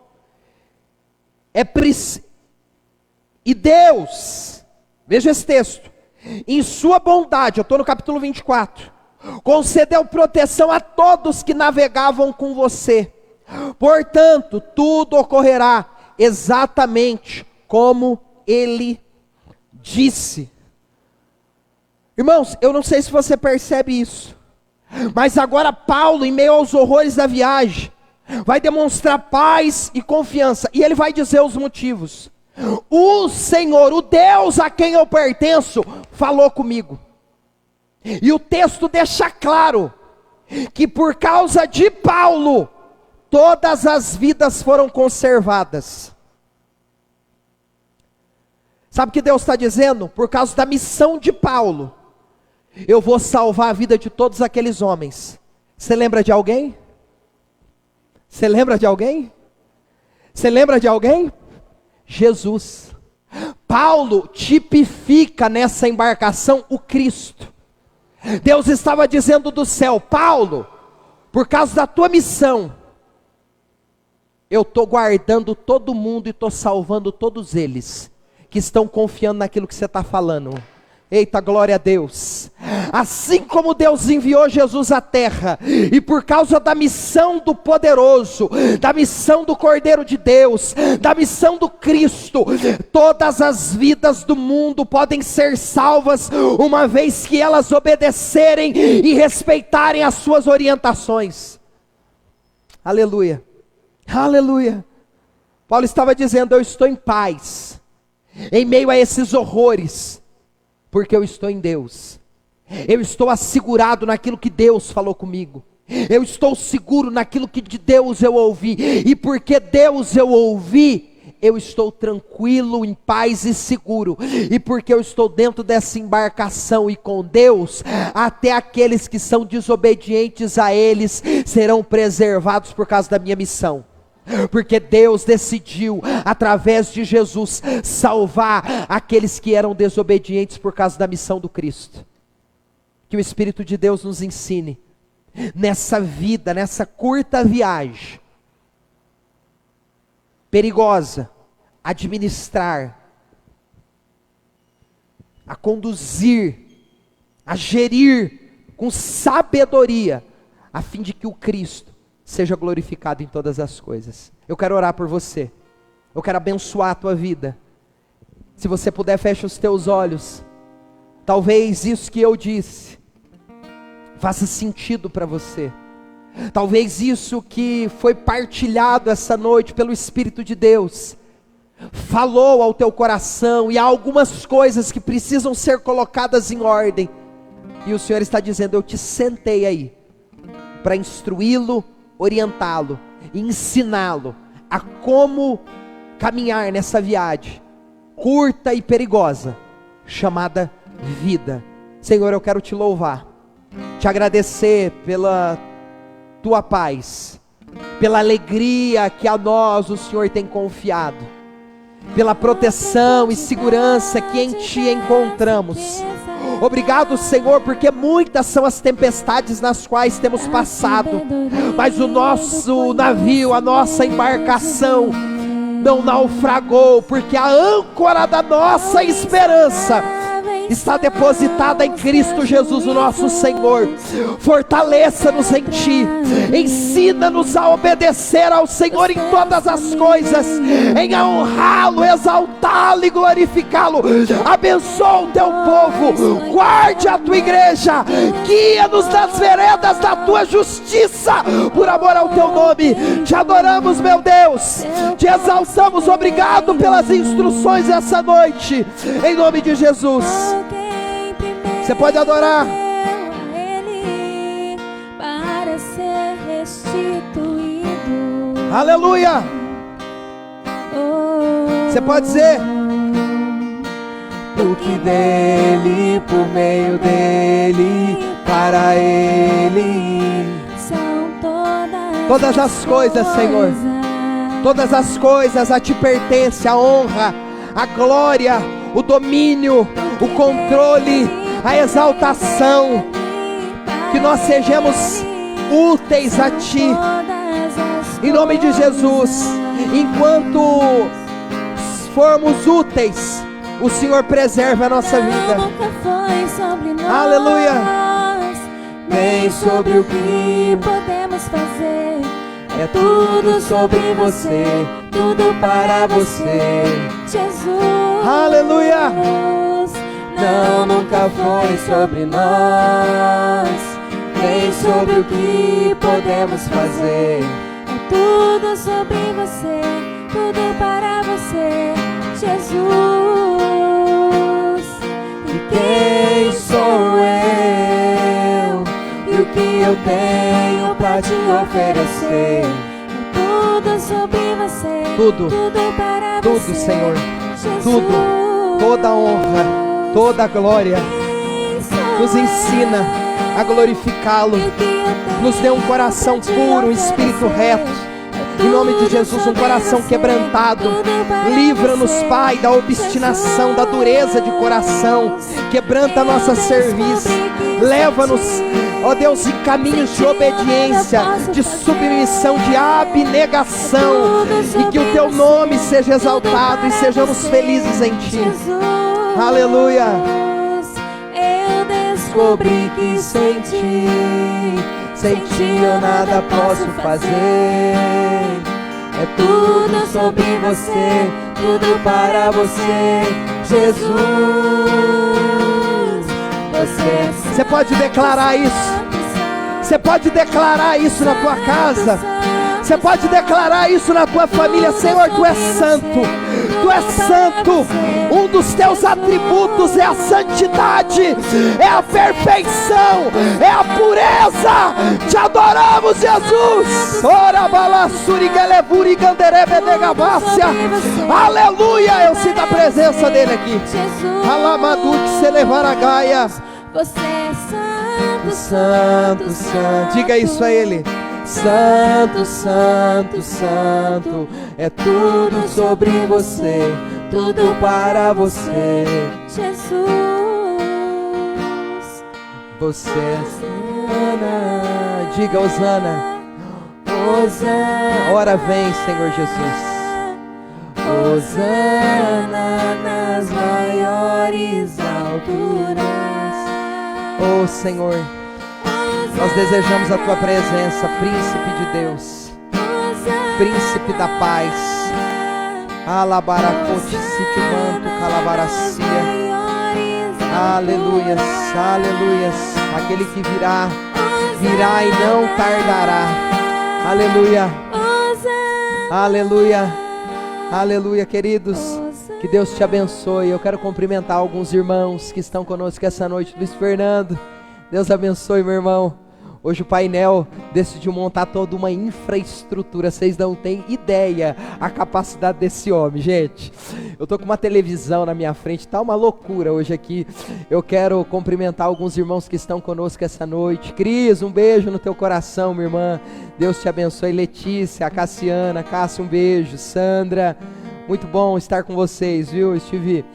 E Deus, veja esse texto, em sua bondade, eu estou no capítulo 24, concedeu proteção a todos que navegavam com você. Portanto, tudo ocorrerá exatamente como ele disse. Irmãos, eu não sei se você percebe isso, mas agora Paulo, em meio aos horrores da viagem, vai demonstrar paz e confiança, e ele vai dizer os motivos. O Senhor, o Deus a quem eu pertenço, falou comigo. E o texto deixa claro que por causa de Paulo, todas as vidas foram conservadas. Sabe o que Deus está dizendo? Por causa da missão de Paulo, eu vou salvar a vida de todos aqueles homens. Você lembra de alguém? Você lembra de alguém? Você lembra de alguém? Jesus. Paulo tipifica nessa embarcação o Cristo. Deus estava dizendo do céu: Paulo, por causa da tua missão, eu estou guardando todo mundo e estou salvando todos eles que estão confiando naquilo que você está falando. Eita, glória a Deus. Assim como Deus enviou Jesus à terra, e por causa da missão do poderoso, da missão do Cordeiro de Deus, da missão do Cristo, todas as vidas do mundo podem ser salvas, uma vez que elas obedecerem e respeitarem as suas orientações. Aleluia, aleluia. Paulo estava dizendo: eu estou em paz, em meio a esses horrores, porque eu estou em Deus. Eu estou assegurado naquilo que Deus falou comigo. Eu estou seguro naquilo que de Deus eu ouvi. E porque Deus eu ouvi, eu estou tranquilo, em paz e seguro. E porque eu estou dentro dessa embarcação e com Deus, até aqueles que são desobedientes a eles serão preservados por causa da minha missão. Porque Deus decidiu, através de Jesus, salvar aqueles que eram desobedientes por causa da missão do Cristo. Que o Espírito de Deus nos ensine, nessa vida, nessa curta viagem, perigosa, a administrar, a conduzir, a gerir com sabedoria, a fim de que o Cristo seja glorificado em todas as coisas. Eu quero orar por você, eu quero abençoar a tua vida. Se você puder, feche os teus olhos. Talvez isso que eu disse faça sentido para você. Talvez isso que foi partilhado essa noite pelo Espírito de Deus falou ao teu coração, e há algumas coisas que precisam ser colocadas em ordem, e o Senhor está dizendo: eu te sentei aí para instruí-lo, orientá-lo, ensiná-lo a como caminhar nessa viagem curta e perigosa, chamada vida. Senhor, eu quero te louvar, te agradecer pela tua paz, pela alegria que a nós o Senhor tem confiado, pela proteção e segurança que em ti encontramos. Obrigado, Senhor, porque muitas são as tempestades nas quais temos passado, mas o nosso navio, a nossa embarcação não naufragou, porque a âncora da nossa esperança está depositada em Cristo Jesus, o nosso Senhor. Fortaleça-nos em Ti, ensina-nos a obedecer ao Senhor em todas as coisas, em honrá-lo, exaltá-lo e glorificá-lo. Abençoa o Teu povo, guarde a Tua igreja, guia-nos nas veredas da Tua justiça, por amor ao Teu nome. Te adoramos, meu Deus, te exaltamos. Obrigado pelas instruções essa noite, em nome de Jesus. Você pode adorar. Para ser restituído. Aleluia. Você pode dizer: porque dele, por meio dele, para ele são todas as coisas, Senhor. Todas as coisas a Ti pertencem, a honra, a glória, o domínio, o controle, a exaltação. Que nós sejamos úteis a Ti, em nome de Jesus. Enquanto formos úteis, o Senhor preserva a nossa vida. Aleluia. Nem sobre o que podemos fazer. É tudo sobre você, tudo para você, Jesus. Aleluia. Não, nunca foi sobre nós, nem sobre o que podemos fazer. É tudo sobre você, tudo para você, Jesus. E quem sou eu? E o que eu tenho pra te oferecer? É tudo sobre você, tudo para tudo, você, Senhor, Jesus. Tudo, toda honra, toda glória. Nos ensina a glorificá-lo. Nos dê um coração puro, um espírito reto. Em nome de Jesus, um coração quebrantado. Livra-nos, Pai, da obstinação, da dureza de coração. Quebranta a nossa cerviz. Leva-nos, ó Deus, em caminhos de obediência, de submissão, de abnegação. E que o Teu nome seja exaltado e sejamos felizes em Ti. Aleluia. Eu descobri que sem Ti eu nada posso fazer. É tudo sobre você, tudo para você, Jesus. Você pode declarar isso. Você pode declarar isso na tua casa. Você pode declarar isso na tua família. Senhor, Tu és santo. Tu és santo. Um dos Teus atributos é a santidade, é a perfeição, é a pureza. Te adoramos, Jesus. Ora balassuri geleburi ganderebe negavácia. Aleluia. Eu sinto a presença dele aqui. Alamadu que se levar a gaia. Você é santo, santo, santo. Diga isso a ele. Santo, santo, santo, é tudo sobre você, tudo para você, Jesus. Você é Osana. Diga Osana. Osana. Ora vem, Senhor Jesus. Osana nas maiores alturas. Oh Senhor, nós desejamos a Tua presença, Príncipe de Deus, Príncipe da paz. Alabaracote sitimanto calabaracia. Aleluias, aleluias. Aquele que virá, virá e não tardará. Aleluia, aleluia, aleluia, queridos. Que Deus te abençoe. Eu quero cumprimentar alguns irmãos que estão conosco essa noite. Luiz Fernando, Deus abençoe, meu irmão. Hoje o painel decidiu montar toda uma infraestrutura. Vocês não têm ideia a capacidade desse homem, gente. Eu tô com uma televisão na minha frente, tá uma loucura hoje aqui. Eu quero cumprimentar alguns irmãos que estão conosco essa noite. Cris, um beijo no teu coração, minha irmã. Deus te abençoe. Letícia, a Cassiana, Cássia, um beijo. Sandra, muito bom estar com vocês, viu? Estive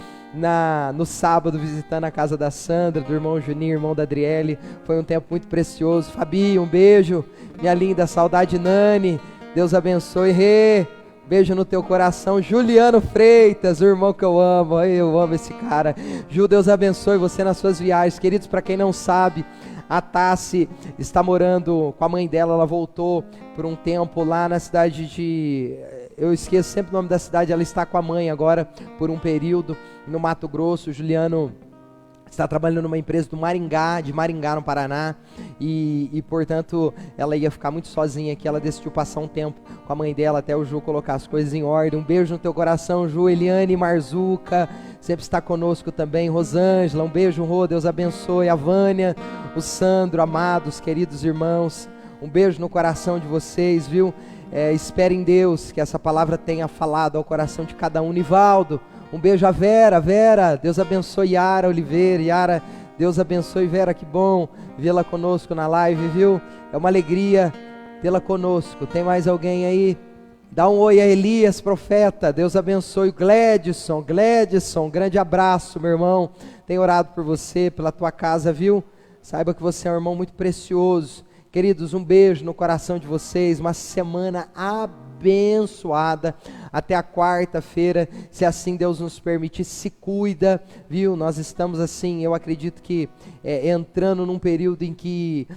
no sábado visitando a casa da Sandra, do irmão Juninho, irmão da Adriele. Foi um tempo muito precioso. Fabi, um beijo. Minha linda, saudade Nani, Deus abençoe. Rê, Beijo no teu coração. Juliano Freitas, o irmão que eu amo esse cara. Ju, Deus abençoe você nas suas viagens. Queridos, para quem não sabe, a Tassi está morando com a mãe dela. Ela voltou por um tempo lá na cidade de... Eu esqueço sempre o nome da cidade. Ela está com a mãe agora por um período no Mato Grosso. O Juliano está trabalhando numa empresa de Maringá, no Paraná, e portanto, ela ia ficar muito sozinha aqui. Ela decidiu passar um tempo com a mãe dela, até o Ju colocar as coisas em ordem. Um beijo no teu coração, Ju. Eliane Marzuca sempre está conosco também. Rosângela, um beijo, Rô, Deus abençoe. A Vânia, o Sandro, amados, queridos irmãos, um beijo no coração de vocês, viu? Espere em Deus que essa palavra tenha falado ao coração de cada um. Nivaldo, um beijo a Vera, Deus abençoe. Yara Oliveira, Yara, Deus abençoe. Vera, que bom vê-la conosco na live, viu? É uma alegria tê-la conosco. Tem mais alguém aí? Dá um oi a Elias, profeta, Deus abençoe. Gledson, grande abraço, meu irmão. Tenho orado por você, pela tua casa, viu? Saiba que você é um irmão muito precioso. Queridos, um beijo no coração de vocês, uma semana abençoada, até a quarta-feira, se assim Deus nos permitir. Se cuida, viu? Nós estamos assim, eu acredito que entrando num período em que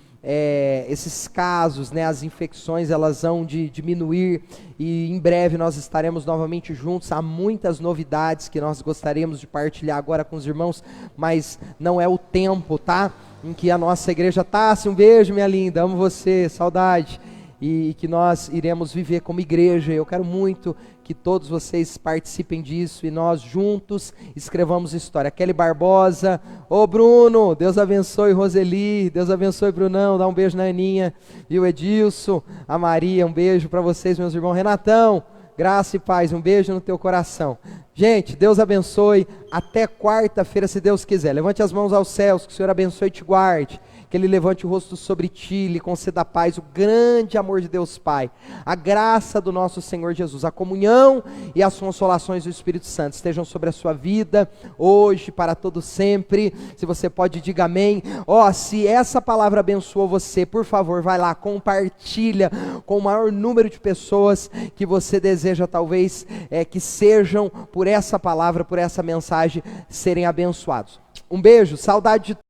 esses casos, né, as infecções, elas vão diminuir, e em breve nós estaremos novamente juntos. Há muitas novidades que nós gostaríamos de partilhar agora com os irmãos, mas não é o tempo, tá? Em que a nossa igreja está. Um beijo, minha linda, amo você, saudade, e que nós iremos viver como igreja. Eu quero muito que todos vocês participem disso e nós juntos escrevamos história. Kelly Barbosa, ô Bruno, Deus abençoe. Roseli, Deus abençoe. Brunão, dá um beijo na Aninha, e o Edilson, a Maria, um beijo para vocês, meus irmãos. Renatão, graça e paz, um beijo no teu coração. Gente, Deus abençoe. Até quarta-feira, se Deus quiser. Levante as mãos aos céus, que o Senhor abençoe e te guarde, que Ele levante o rosto sobre ti, lhe conceda a paz, o grande amor de Deus Pai, a graça do nosso Senhor Jesus, a comunhão e as consolações do Espírito Santo estejam sobre a sua vida, hoje, para todo sempre. Se você pode, diga amém. Se essa palavra abençoou você, por favor, vai lá, compartilha com o maior número de pessoas que você deseja, talvez, que sejam, por essa palavra, por essa mensagem, serem abençoados. Um beijo, saudade de